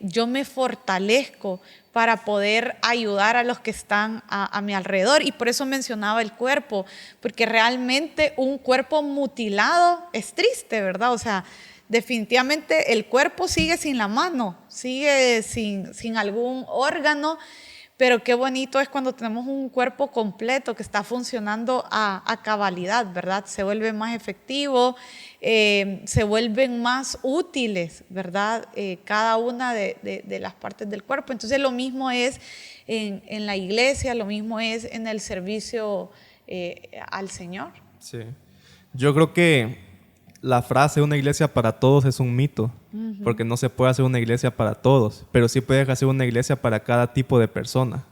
yo me fortalezco para poder ayudar a los que están a mi alrededor. Y por eso mencionaba el cuerpo, porque realmente un cuerpo mutilado es triste, ¿verdad? O sea, definitivamente el cuerpo sigue sin la mano, sigue sin algún órgano, pero qué bonito es cuando tenemos un cuerpo completo que está funcionando a cabalidad, ¿verdad? Se vuelve más efectivo, se vuelven más útiles, ¿verdad? Cada una de las partes del cuerpo. Entonces lo mismo es en la iglesia, lo mismo es en el servicio al Señor. Sí. Yo creo que la frase una iglesia para todos es un mito, porque no se puede hacer una iglesia para todos, pero sí puedes hacer una iglesia para cada tipo de persona.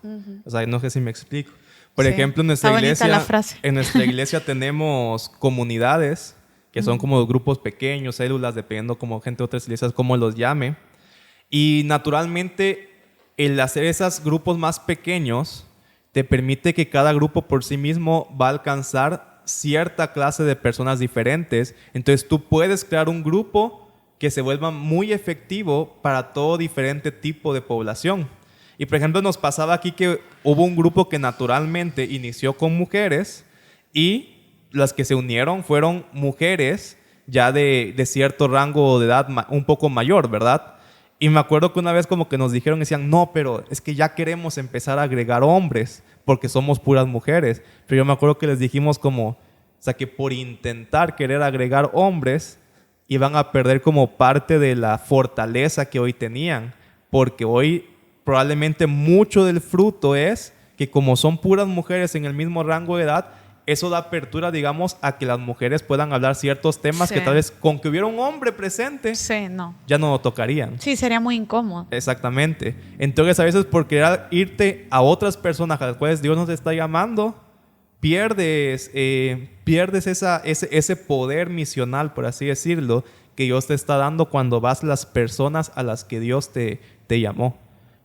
O sea, no sé si me explico. Por ejemplo, en nuestra iglesia tenemos comunidades que son como grupos pequeños, células, dependiendo como gente de otras iglesias, cómo los llame. Y naturalmente, el hacer esos grupos más pequeños te permite que cada grupo por sí mismo va a alcanzar cierta clase de personas diferentes. Entonces tú puedes crear un grupo que se vuelva muy efectivo para todo diferente tipo de población. Y por ejemplo nos pasaba aquí que hubo un grupo que naturalmente inició con mujeres y las que se unieron fueron mujeres ya de cierto rango de edad un poco mayor, ¿verdad? Y me acuerdo que una vez como que nos dijeron, decían, no, pero es que ya queremos empezar a agregar hombres porque somos puras mujeres. Pero yo me acuerdo que les dijimos como, o sea, que por intentar querer agregar hombres, iban a perder como parte de la fortaleza que hoy tenían. Porque hoy probablemente mucho del fruto es que como son puras mujeres en el mismo rango de edad, eso da apertura, digamos, a que las mujeres puedan hablar ciertos temas que tal vez con que hubiera un hombre presente, ya no lo tocarían. Sí, sería muy incómodo. Exactamente. Entonces, a veces por querer irte a otras personas a las cuales Dios nos está llamando, pierdes ese poder misional, por así decirlo, que Dios te está dando cuando vas a las personas a las que Dios te llamó,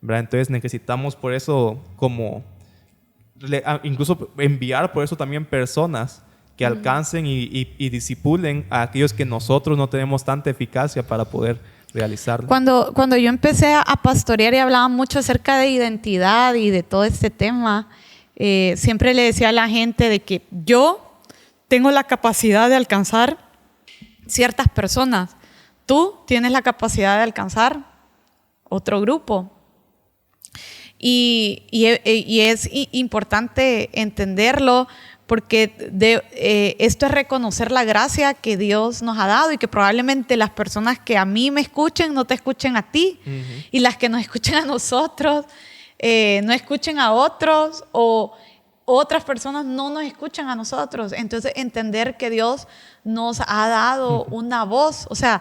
¿verdad? Entonces, necesitamos por eso como incluso enviar por eso también personas que alcancen y disipulen a aquellos que nosotros no tenemos tanta eficacia para poder realizarlo. Cuando yo empecé a pastorear y hablaba mucho acerca de identidad y de todo este tema, siempre le decía a la gente de que yo tengo la capacidad de alcanzar ciertas personas. Tú tienes la capacidad de alcanzar otro grupo. Y es importante entenderlo porque esto es reconocer la gracia que Dios nos ha dado y que probablemente las personas que a mí me escuchen no te escuchen a ti. Y las que nos escuchen a nosotros no escuchen a otros, o otras personas no nos escuchan a nosotros. Entonces, entender que Dios nos ha dado una voz, o sea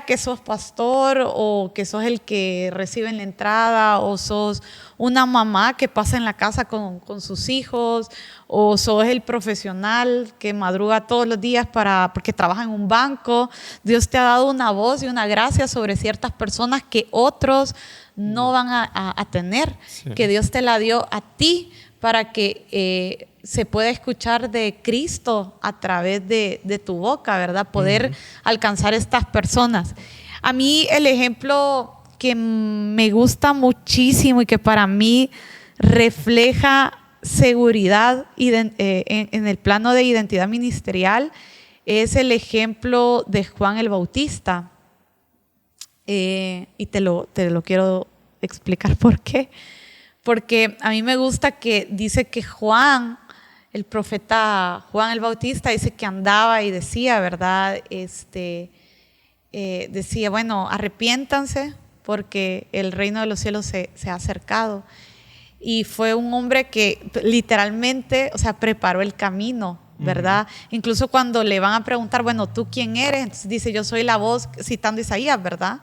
que sos pastor o que sos el que recibe en la entrada, o sos una mamá que pasa en la casa con sus hijos, o sos el profesional que madruga todos los días porque trabaja en un banco. Dios te ha dado una voz y una gracia sobre ciertas personas que otros no van a tener, sí, que Dios te la dio a ti para que se pueda escuchar de Cristo a través de tu boca, ¿verdad? Poder alcanzar estas personas. A mí el ejemplo que me gusta muchísimo y que para mí refleja seguridad en el plano de identidad ministerial es el ejemplo de Juan el Bautista. Y te lo quiero explicar por qué. Porque a mí me gusta que dice que Juan, el profeta Juan el Bautista, dice que andaba y decía, ¿verdad? Decía, bueno, arrepiéntanse porque el reino de los cielos se ha acercado. Y fue un hombre que literalmente, preparó el camino, ¿verdad? Incluso cuando le van a preguntar, bueno, ¿tú quién eres? Entonces dice, yo soy la voz, citando a Isaías, ¿verdad?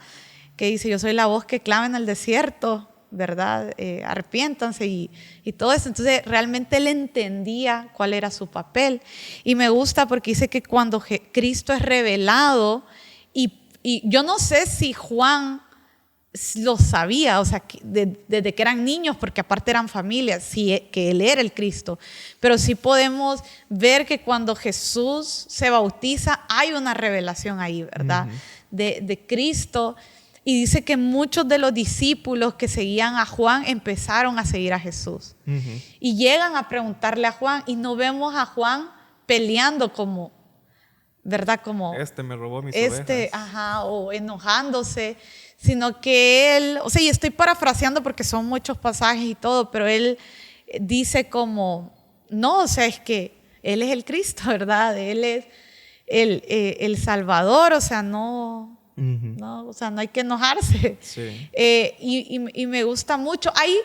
Que dice, yo soy la voz que clama en el desierto, ¿verdad? Arrepiéntanse y todo eso. Entonces realmente él entendía cuál era su papel. Y me gusta porque dice que cuando Cristo es revelado, y yo no sé si Juan lo sabía, desde que eran niños, porque aparte eran familias, que él era el Cristo, pero sí podemos ver que cuando Jesús se bautiza hay una revelación ahí, ¿verdad? De Cristo. Y dice que muchos de los discípulos que seguían a Juan empezaron a seguir a Jesús. Y llegan a preguntarle a Juan, y no vemos a Juan peleando como, ¿verdad? Como me robó mis ovejas. O enojándose, sino que él, y estoy parafraseando porque son muchos pasajes y todo, pero él dice como, no, es que él es el Cristo, ¿verdad? Él es el Salvador, no... No, no hay que enojarse. Sí. Y me gusta mucho. Ahí,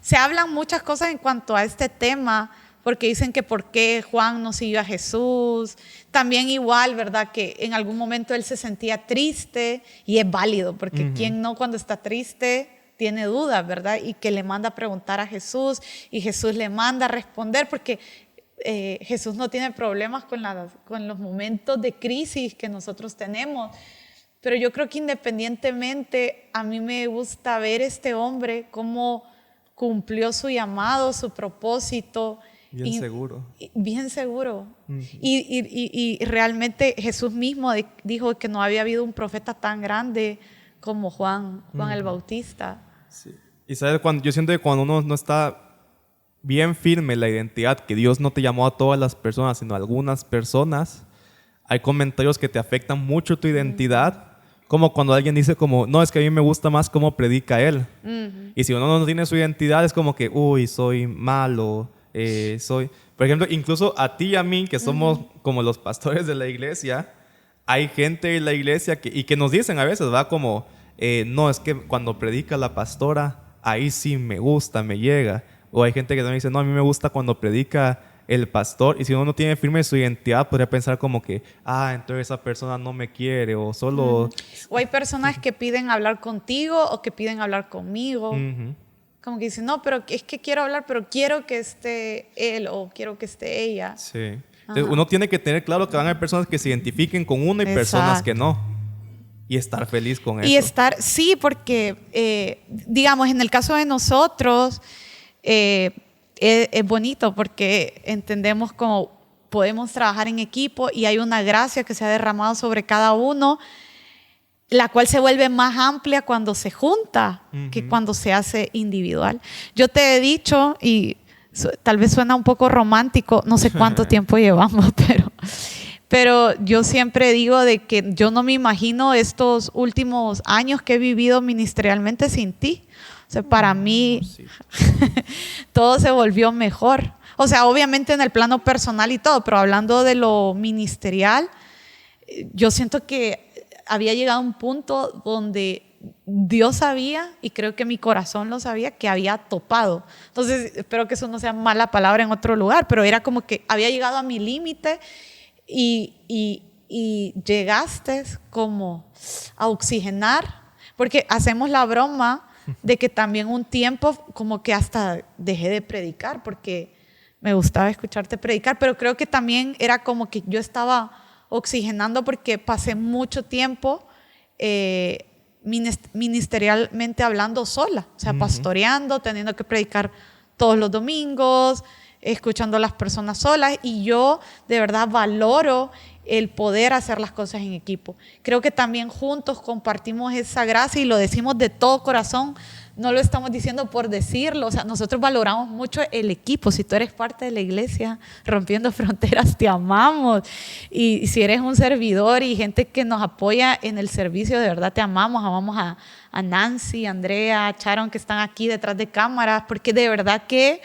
se hablan muchas cosas en cuanto a este tema, porque dicen que por qué Juan no siguió a Jesús. También igual, ¿verdad? Que en algún momento él se sentía triste, y es válido, porque quien no cuando está triste tiene dudas, ¿verdad? Y que le manda a preguntar a Jesús, y Jesús le manda a responder, porque Jesús no tiene problemas con los momentos de crisis que nosotros tenemos. Pero yo creo que independientemente, a mí me gusta ver este hombre cómo cumplió su llamado, su propósito. Bien seguro. Bien seguro. Y realmente Jesús mismo dijo que no había habido un profeta tan grande como Juan el Bautista. Sí. Y sabes, yo siento que cuando uno no está bien firme en la identidad, que Dios no te llamó a todas las personas, sino a algunas personas, hay comentarios que te afectan mucho tu identidad. Como cuando alguien dice como, no, es que a mí me gusta más cómo predica él. Y si uno no tiene su identidad, es como que, uy, soy malo, Por ejemplo, incluso a ti y a mí, que somos como los pastores de la iglesia, hay gente en la iglesia que nos dicen a veces, ¿va? Como, no, es que cuando predica la pastora, ahí sí me gusta, me llega. O hay gente que también dice, no, a mí me gusta cuando predica el pastor, y si uno no tiene firme su identidad, podría pensar como que, entonces esa persona no me quiere, o solo... O hay personas que piden hablar contigo o que piden hablar conmigo. Como que dicen, no, pero es que quiero hablar, pero quiero que esté él o quiero que esté ella. Sí. Entonces, uno tiene que tener claro que van a haber personas que se identifiquen con uno y personas que no. Y estar feliz con eso. Y sí, porque, digamos, en el caso de nosotros... es bonito porque entendemos cómo podemos trabajar en equipo y hay una gracia que se ha derramado sobre cada uno, la cual se vuelve más amplia cuando se junta que cuando se hace individual. Yo te he dicho, y tal vez suena un poco romántico, no sé cuánto tiempo llevamos, pero yo siempre digo de que yo no me imagino estos últimos años que he vivido ministerialmente sin ti. O sea, para mí todo se volvió mejor. O sea, obviamente en el plano personal y todo, pero hablando de lo ministerial, yo siento que había llegado a un punto donde Dios sabía, y creo que mi corazón lo sabía, que había topado. Entonces, espero que eso no sea mala palabra en otro lugar, pero era como que había llegado a mi límite y llegaste como a oxigenar, porque hacemos la broma de que también un tiempo como que hasta dejé de predicar porque me gustaba escucharte predicar, pero creo que también era como que yo estaba oxigenando porque pasé mucho tiempo ministerialmente hablando sola, o sea, pastoreando, teniendo que predicar todos los domingos, escuchando a las personas solas, y yo de verdad valoro el poder hacer las cosas en equipo. Creo que también juntos compartimos esa gracia y lo decimos de todo corazón, no lo estamos diciendo por decirlo, o sea, nosotros valoramos mucho el equipo. Si tú eres parte de la iglesia Rompiendo Fronteras, te amamos, y si eres un servidor y gente que nos apoya en el servicio, de verdad te amamos a Nancy, Andrea, Sharon, que están aquí detrás de cámaras, porque de verdad que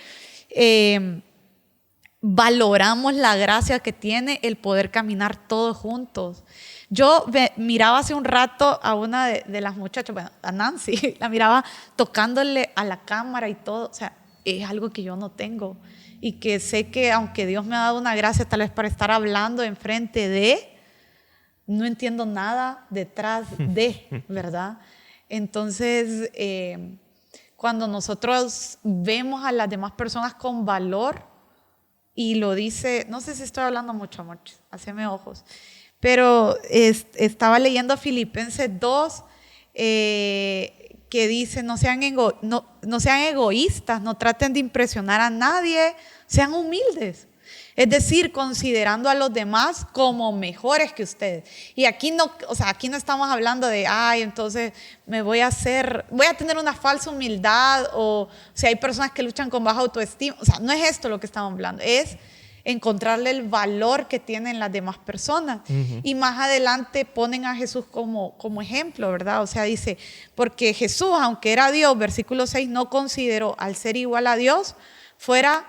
valoramos la gracia que tiene el poder caminar todos juntos. Yo miraba hace un rato a una de las muchachas, bueno, a Nancy, la miraba tocándole a la cámara y todo. O sea, es algo que yo no tengo y que sé que aunque Dios me ha dado una gracia tal vez para estar hablando enfrente de, no entiendo nada detrás de, ¿verdad? Entonces, cuando nosotros vemos a las demás personas con valor, y lo dice, no sé si estoy hablando mucho, amor, haceme ojos, pero estaba leyendo Filipenses 2, que dice, no sean egoístas, no traten de impresionar a nadie, sean humildes. Es decir, considerando a los demás como mejores que ustedes. Y aquí no, o sea, aquí no estamos hablando de, ay, entonces voy a tener una falsa humildad, o si hay personas que luchan con baja autoestima. O sea, no es esto lo que estamos hablando, es encontrarle el valor que tienen las demás personas. Y más adelante ponen a Jesús como ejemplo, ¿verdad? O sea, dice, porque Jesús, aunque era Dios, versículo 6, no consideró al ser igual a Dios fuera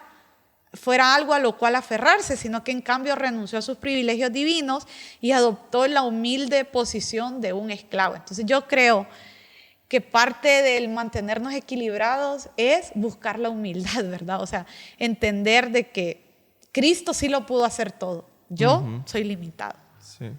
algo a lo cual aferrarse, sino que en cambio renunció a sus privilegios divinos y adoptó la humilde posición de un esclavo. Entonces yo creo que parte del mantenernos equilibrados es buscar la humildad, ¿verdad? O sea, entender de que Cristo sí lo pudo hacer todo. Yo soy limitado. Sí.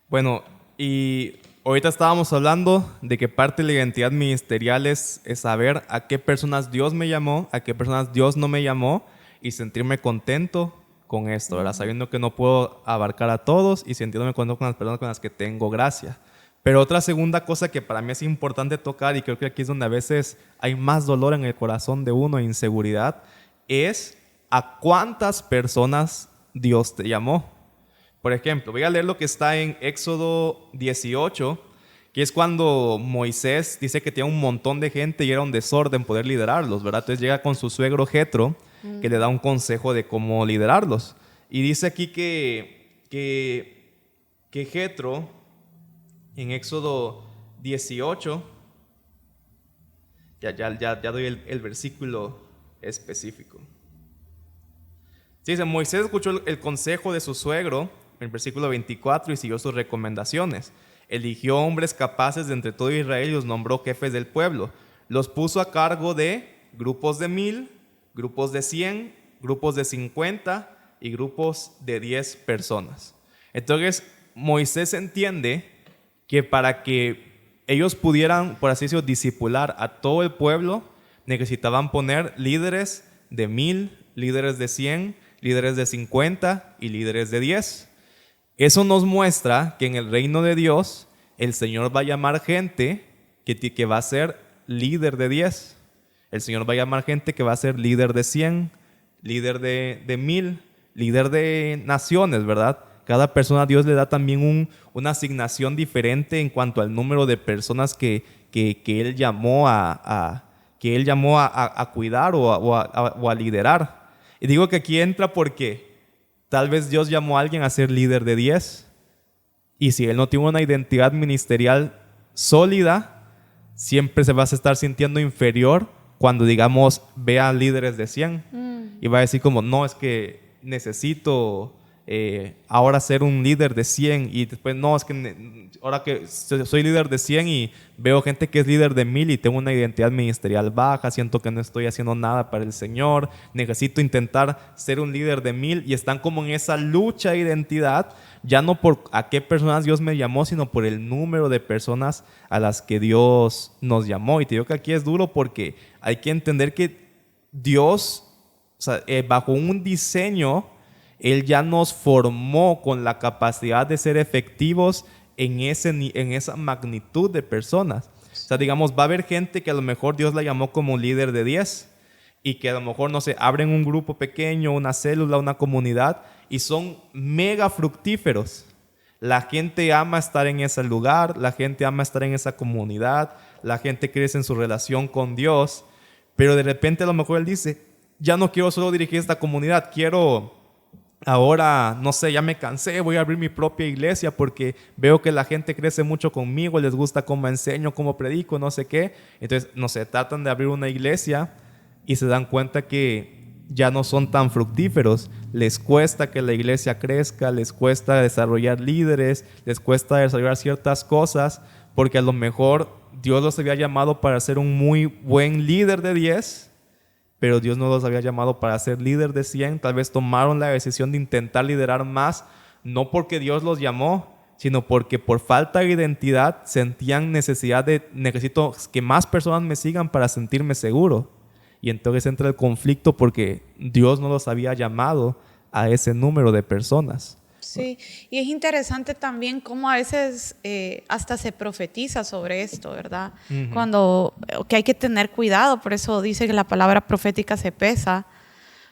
Bueno, y ahorita estábamos hablando de que parte de la identidad ministerial es saber a qué personas Dios me llamó, a qué personas Dios no me llamó, y sentirme contento con esto, ¿verdad? Sabiendo que no puedo abarcar a todos y sintiéndome contento con las personas con las que tengo gracia. Pero otra segunda cosa que para mí es importante tocar, y creo que aquí es donde a veces hay más dolor en el corazón de uno e inseguridad, es a cuántas personas Dios te llamó. Por ejemplo, voy a leer lo que está en Éxodo 18, que es cuando Moisés dice que tenía un montón de gente y era un desorden poder liderarlos, ¿verdad? Entonces llega con su suegro Jetro, que le da un consejo de cómo liderarlos. Y dice aquí que Jetro, en Éxodo 18, ya doy el versículo específico. Dice, Moisés escuchó el consejo de su suegro, en el versículo 24, y siguió sus recomendaciones. Eligió hombres capaces de entre todo Israel y los nombró jefes del pueblo. Los puso a cargo de grupos de 1000, grupos de 100, grupos de 50 y grupos de 10 personas. Entonces, Moisés entiende que para que ellos pudieran, por así decirlo, discipular a todo el pueblo, necesitaban poner líderes de 1000, líderes de 100, líderes de 50 y líderes de 10. Eso nos muestra que en el reino de Dios, el Señor va a llamar gente que va a ser líder de 10. El Señor va a llamar gente que va a ser líder de 100, líder de 1000, líder de naciones, ¿verdad? Cada persona Dios le da también una asignación diferente en cuanto al número de personas que Él llamó que Él llamó a cuidar o a liderar. Y digo que aquí entra porque tal vez Dios llamó a alguien a ser líder de 10. Y si Él no tiene una identidad ministerial sólida, siempre se va a estar sintiendo inferior cuando, digamos, vea líderes de 100. Y va a decir como, no, es que necesito ahora ser un líder de 100. Y después, no, es que ahora que soy líder de 100 y veo gente que es líder de 1000 y tengo una identidad ministerial baja, siento que no estoy haciendo nada para el Señor, necesito intentar ser un líder de 1000, y están como en esa lucha de identidad, ya no por a qué personas Dios me llamó, sino por el número de personas a las que Dios nos llamó. Y te digo que aquí es duro porque hay que entender que Dios, o sea, bajo un diseño, Él ya nos formó con la capacidad de ser efectivos en esa magnitud de personas. O sea, digamos, va a haber gente que a lo mejor Dios la llamó como líder de 10 y que a lo mejor, no sé, abren un grupo pequeño, una célula, una comunidad y son mega fructíferos. La gente ama estar en ese lugar, la gente ama estar en esa comunidad, la gente crece en su relación con Dios, pero de repente a lo mejor Él dice, ya no quiero solo dirigir esta comunidad, quiero... Ahora, no sé, ya me cansé, voy a abrir mi propia iglesia porque veo que la gente crece mucho conmigo, les gusta cómo enseño, cómo predico, no sé qué. Entonces, no sé, tratan de abrir una iglesia y se dan cuenta que ya no son tan fructíferos. Les cuesta que la iglesia crezca, les cuesta desarrollar líderes, les cuesta desarrollar ciertas cosas porque a lo mejor Dios los había llamado para ser un muy buen líder de 10, pero Dios no los había llamado para ser líder de 100. Tal vez tomaron la decisión de intentar liderar más, no porque Dios los llamó, sino porque por falta de identidad sentían necesito que más personas me sigan para sentirme seguro. Y entonces entra el conflicto porque Dios no los había llamado a ese número de personas. Sí, y es interesante también cómo a veces hasta se profetiza sobre esto, ¿verdad? Que hay que tener cuidado, por eso dice que la palabra profética se pesa,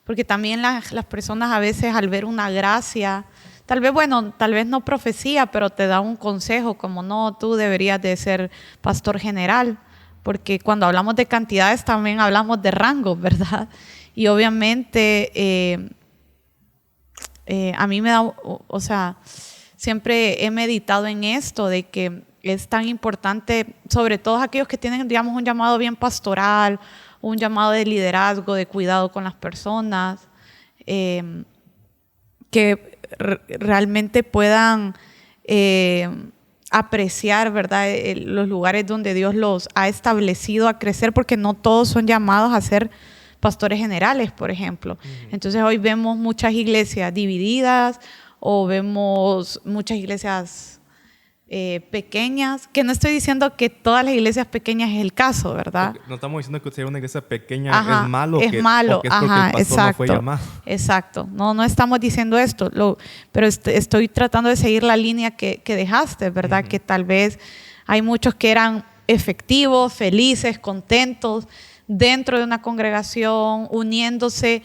porque también las personas a veces al ver una gracia, tal vez no profecía, pero te da un consejo como no, tú deberías de ser pastor general, porque cuando hablamos de cantidades también hablamos de rangos, ¿verdad? Y obviamente... a mí me da, o sea, siempre he meditado en esto de que es tan importante, sobre todo aquellos que tienen, digamos, un llamado bien pastoral, un llamado de liderazgo, de cuidado con las personas, que realmente puedan apreciar, ¿verdad?, los lugares donde Dios los ha establecido a crecer, porque no todos son llamados a ser pastores generales, por ejemplo. Entonces hoy vemos muchas iglesias divididas o vemos muchas iglesias pequeñas, que no estoy diciendo que todas las iglesias pequeñas es el caso, ¿verdad? Porque no estamos diciendo que ser una iglesia pequeña es malo, es malo, o que es porque el pastor no fue llamado. Exacto, no estamos diciendo esto, pero estoy tratando de seguir la línea que dejaste, ¿verdad? Que tal vez hay muchos que eran efectivos, felices, contentos, dentro de una congregación, uniéndose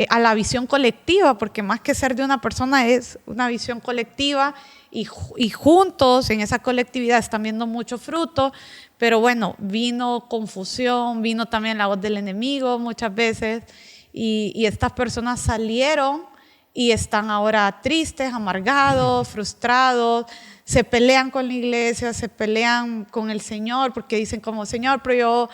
a la visión colectiva, porque más que ser de una persona es una visión colectiva y juntos en esa colectividad están viendo mucho fruto, pero bueno, vino confusión, vino también la voz del enemigo muchas veces y estas personas salieron y están ahora tristes, amargados, frustrados, se pelean con la iglesia, se pelean con el Señor porque dicen como, Señor, pero yo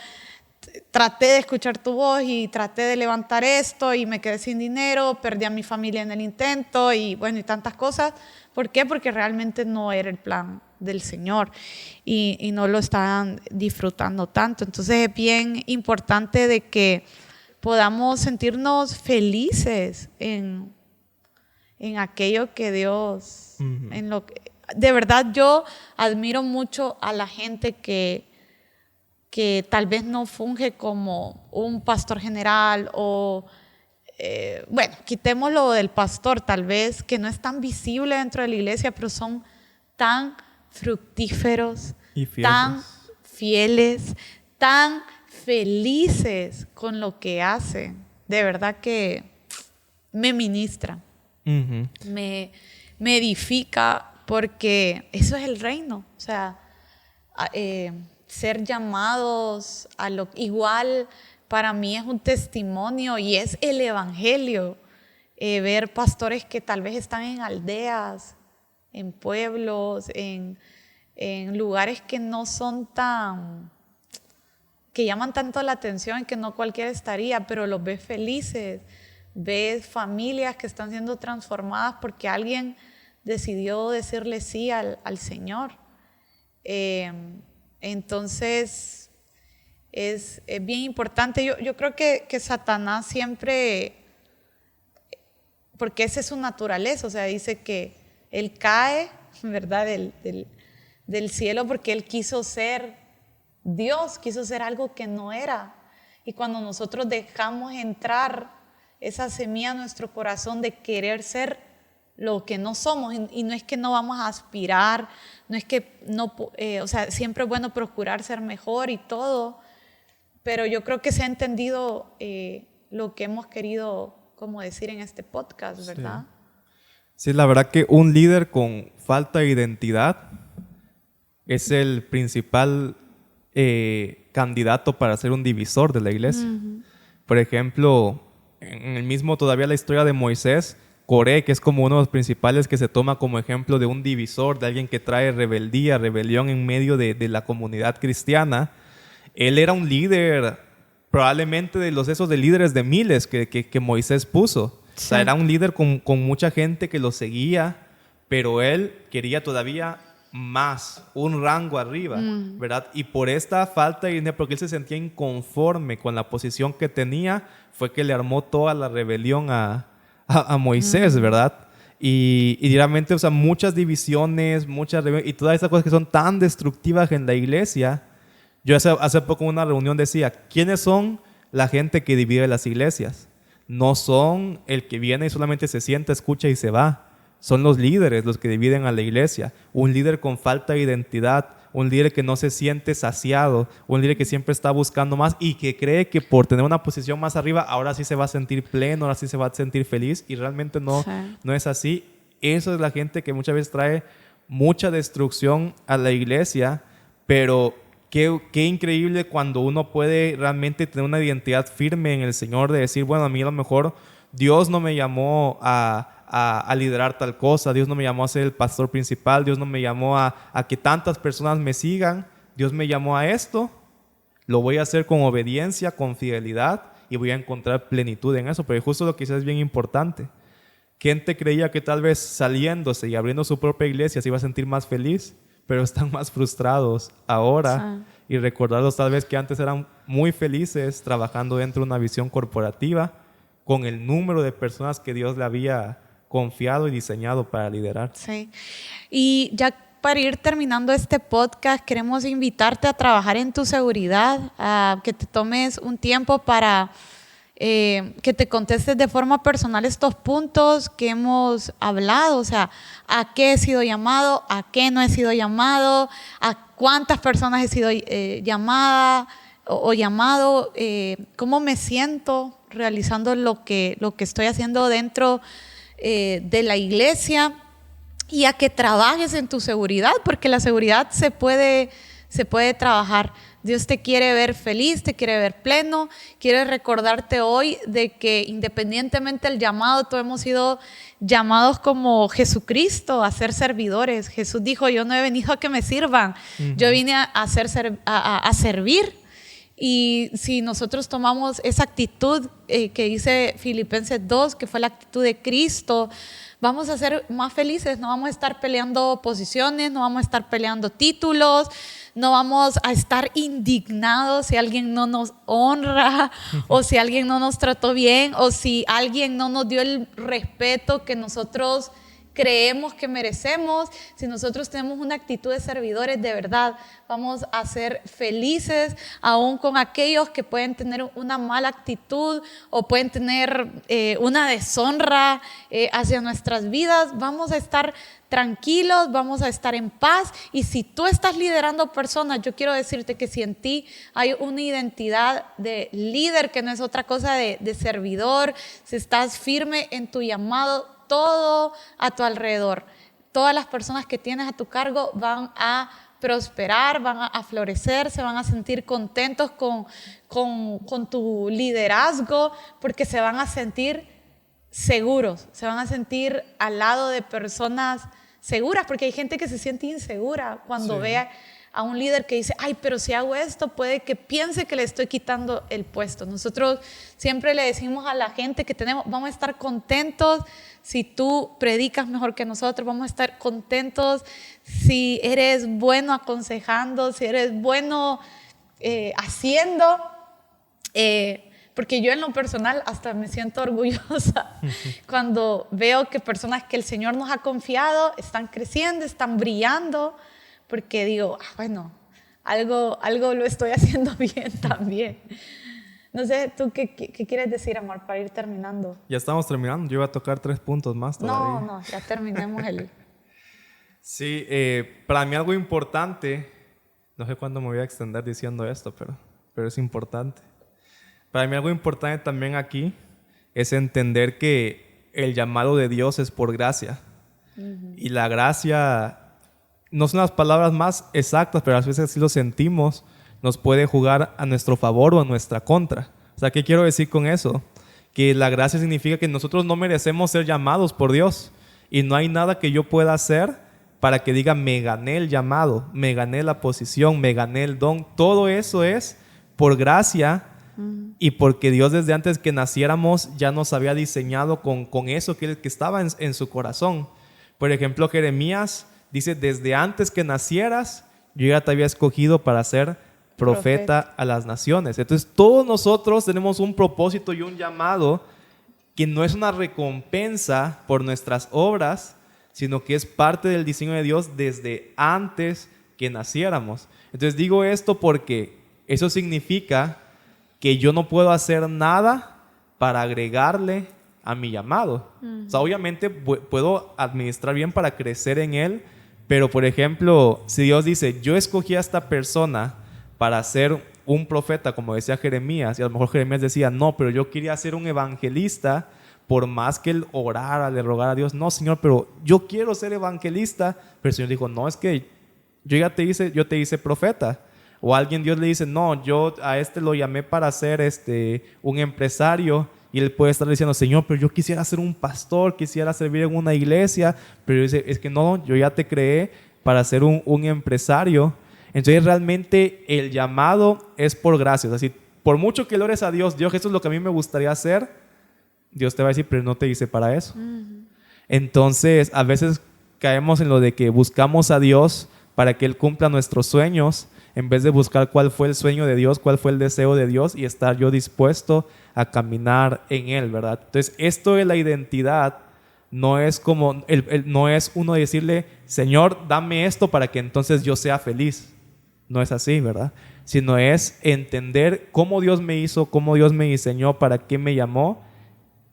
traté de escuchar tu voz y traté de levantar esto y me quedé sin dinero, perdí a mi familia en el intento y bueno, y tantas cosas. ¿Por qué? Porque realmente no era el plan del Señor y no lo estaban disfrutando tanto. Entonces es bien importante de que podamos sentirnos felices en aquello que Dios, en lo que, de verdad yo admiro mucho a la gente que tal vez no funge como un pastor general o, bueno, quitémoslo del pastor tal vez, que no es tan visible dentro de la iglesia, pero son tan fructíferos, tan fieles, tan felices con lo que hacen. De verdad que me ministra, me edifica, porque eso es el reino. O sea, ser llamados a lo igual. Para mí es un testimonio y es el evangelio. Ver pastores que tal vez están en aldeas, en pueblos, en lugares que no son que llaman tanto la atención y que no cualquiera estaría, pero los ves felices, ves familias que están siendo transformadas porque alguien decidió decirle sí al Señor. Entonces es bien importante. Yo creo que Satanás siempre, porque esa es su naturaleza, o sea, dice que él cae, ¿verdad?, del cielo porque él quiso ser Dios, quiso ser algo que no era. Y cuando nosotros dejamos entrar esa semilla en nuestro corazón de querer ser lo que no somos, y no es que no vamos a aspirar, no es que no, o sea, siempre es bueno procurar ser mejor y todo, pero yo creo que se ha entendido lo que hemos querido como decir en este podcast, ¿verdad? Sí, la verdad que un líder con falta de identidad es el principal candidato para ser un divisor de la iglesia. Por ejemplo, en el mismo todavía la historia de Moisés, Coré, que es como uno de los principales que se toma como ejemplo de un divisor, de alguien que trae rebeldía, rebelión en medio de la comunidad cristiana. Él era un líder, probablemente de esos de líderes de miles que Moisés puso. Sí. O sea, era un líder con mucha gente que lo seguía, pero él quería todavía más, un rango arriba, ¿verdad? Y por esta falta de dinero, porque él se sentía inconforme con la posición que tenía, fue que le armó toda la rebelión a Moisés, ¿verdad? Y realmente, o sea, muchas divisiones, y todas esas cosas que son tan destructivas en la iglesia. Yo hace poco en una reunión decía, ¿quiénes son la gente que divide las iglesias? No son el que viene y solamente se sienta, escucha y se va. Son los líderes los que dividen a la iglesia. Un líder con falta de identidad, un líder que no se siente saciado, un líder que siempre está buscando más y que cree que por tener una posición más arriba, ahora sí se va a sentir pleno, ahora sí se va a sentir feliz, y realmente no es así. Eso es la gente que muchas veces trae mucha destrucción a la iglesia, pero qué increíble cuando uno puede realmente tener una identidad firme en el Señor, de decir, bueno, a mí a lo mejor Dios no me llamó a liderar tal cosa, Dios no me llamó a ser el pastor principal, Dios no me llamó a que tantas personas me sigan, Dios me llamó a esto, lo voy a hacer con obediencia, con fidelidad, y voy a encontrar plenitud en eso. Pero justo lo que dices es bien importante. Gente creía que tal vez saliéndose y abriendo su propia iglesia se iba a sentir más feliz, pero están más frustrados ahora. Sí. Y recordarlos tal vez que antes eran muy felices trabajando dentro de una visión corporativa con el número de personas que Dios le había confiado y diseñado para liderar. Sí. Y ya para ir terminando este podcast, queremos invitarte a trabajar en tu seguridad, a que te tomes un tiempo para que te contestes de forma personal estos puntos que hemos hablado, o sea, a qué he sido llamado, a qué no he sido llamado, a cuántas personas he sido llamada o llamado, cómo me siento realizando lo que estoy haciendo dentro de la iglesia, y a que trabajes en tu seguridad, porque la seguridad se puede trabajar. Dios te quiere ver feliz, te quiere ver pleno, quiere recordarte hoy de que independientemente del llamado, todos hemos sido llamados como Jesucristo a ser servidores. Jesús dijo, yo no he venido a que me sirvan, yo vine a servir. Y si nosotros tomamos esa actitud que dice Filipenses 2, que fue la actitud de Cristo, vamos a ser más felices, no vamos a estar peleando posiciones, no vamos a estar peleando títulos, no vamos a estar indignados si alguien no nos honra o si alguien no nos trató bien o si alguien no nos dio el respeto que nosotros creemos que merecemos. Si nosotros tenemos una actitud de servidores, de verdad vamos a ser felices, aún con aquellos que pueden tener una mala actitud o pueden tener una deshonra hacia nuestras vidas. Vamos a estar tranquilos, vamos a estar en paz. Y si tú estás liderando personas, yo quiero decirte que si en ti hay una identidad de líder, que no es otra cosa de servidor, si estás firme en tu llamado, todo a tu alrededor, todas las personas que tienes a tu cargo van a prosperar, van a florecer, se van a sentir contentos con tu liderazgo, porque se van a sentir seguros, se van a sentir al lado de personas seguras, porque hay gente que se siente insegura cuando ve a un líder que dice, ay, pero si hago esto puede que piense que le estoy quitando el puesto. Nosotros siempre le decimos a la gente que vamos a estar contentos si tú predicas mejor que nosotros, vamos a estar contentos si eres bueno aconsejando, si eres bueno haciendo, porque yo en lo personal hasta me siento orgullosa cuando veo que personas que el Señor nos ha confiado están creciendo, están brillando, porque digo, bueno, algo lo estoy haciendo bien también. No sé, ¿tú qué quieres decir, amor, para ir terminando? Ya estamos terminando, yo iba a tocar 3 puntos más todavía. No, ya terminemos el... Sí, para mí algo importante, no sé cuándo me voy a extender diciendo esto, pero es importante. Para mí algo importante también aquí es entender que el llamado de Dios es por gracia. Y la gracia no son las palabras más exactas, pero a veces así lo sentimos, nos puede jugar a nuestro favor o a nuestra contra. O sea, ¿qué quiero decir con eso? Que la gracia significa que nosotros no merecemos ser llamados por Dios y no hay nada que yo pueda hacer para que diga me gané el llamado, me gané la posición, me gané el don. Todo eso es por gracia y porque Dios desde antes que naciéramos ya nos había diseñado con eso que estaba en su corazón. Por ejemplo, Jeremías dice, desde antes que nacieras, yo ya te había escogido para ser profeta a las naciones. Entonces, todos nosotros tenemos un propósito y un llamado que no es una recompensa por nuestras obras, sino que es parte del diseño de Dios desde antes que naciéramos. Entonces, digo esto porque eso significa que yo no puedo hacer nada para agregarle a mi llamado. O sea, obviamente puedo administrar bien para crecer en él, pero por ejemplo, si Dios dice, yo escogí a esta persona para ser un profeta, como decía Jeremías, y a lo mejor Jeremías decía, no, pero yo quería ser un evangelista, por más que él orara, le rogara a Dios, no, Señor, pero yo quiero ser evangelista, pero el Señor dijo, no, es que yo te hice profeta. O alguien, Dios le dice, no, yo a este lo llamé para ser un empresario, y él puede estar diciendo, Señor, pero yo quisiera ser un pastor, quisiera servir en una iglesia, pero dice, es que no, yo ya te creé para ser un empresario. Entonces realmente el llamado es por gracia. O sea, si por mucho que le ores a Dios, Dios, eso es lo que a mí me gustaría hacer, Dios te va a decir, pero no te hice para eso. Entonces a veces caemos en lo de que buscamos a Dios para que Él cumpla nuestros sueños, en vez de buscar cuál fue el sueño de Dios, cuál fue el deseo de Dios y estar yo dispuesto a caminar en Él, ¿verdad? Entonces, esto de la identidad no es como, no es uno decirle, Señor, dame esto para que entonces yo sea feliz. No es así, ¿verdad? Sino es entender cómo Dios me hizo, cómo Dios me diseñó, para qué me llamó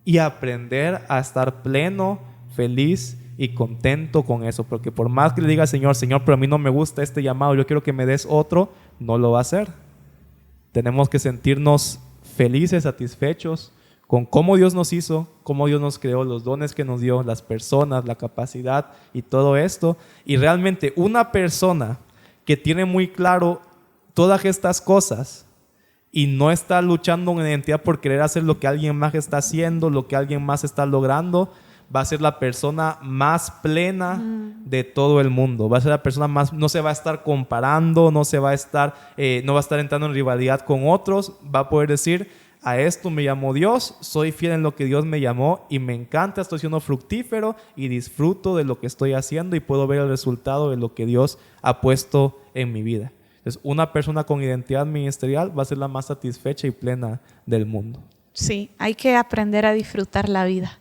y aprender a estar pleno, feliz y contento con eso, porque por más que le diga Señor, pero a mí no me gusta este llamado, yo quiero que me des otro, no lo va a hacer. Tenemos que sentirnos felices, satisfechos con cómo Dios nos hizo, cómo Dios nos creó, los dones que nos dio, las personas, la capacidad y todo esto. Y realmente una persona que tiene muy claro todas estas cosas y no está luchando en identidad por querer hacer lo que alguien más está haciendo, lo que alguien más está logrando, va a ser la persona más plena de todo el mundo. Va a ser la persona más, no se va a estar comparando, no va a estar entrando en rivalidad con otros. Va a poder decir, a esto me llamó Dios, soy fiel en lo que Dios me llamó y me encanta, estoy siendo fructífero y disfruto de lo que estoy haciendo y puedo ver el resultado de lo que Dios ha puesto en mi vida. Entonces, una persona con identidad ministerial va a ser la más satisfecha y plena del mundo. Sí, hay que aprender a disfrutar la vida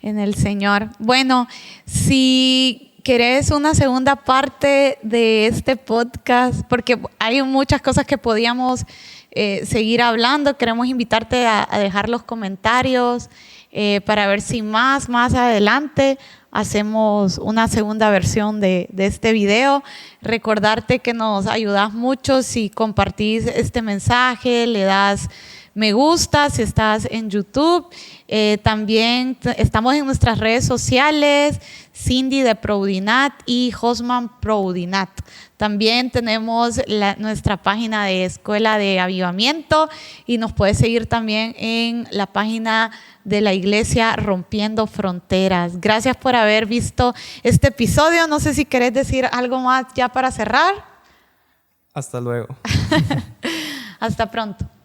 en el Señor. Bueno, si querés una segunda parte de este podcast, porque hay muchas cosas que podíamos seguir hablando, queremos invitarte a dejar los comentarios para ver si más adelante hacemos una segunda versión de este video. Recordarte que nos ayudas mucho si compartís este mensaje, le das me gusta si estás en YouTube. También estamos en nuestras redes sociales. Cindy de Proudinat y Josman Proudinat. También tenemos nuestra página de Escuela de Avivamiento y nos puedes seguir también en la página de la iglesia Rompiendo Fronteras. Gracias por haber visto este episodio. No sé si querés decir algo más ya para cerrar. Hasta luego. Hasta pronto.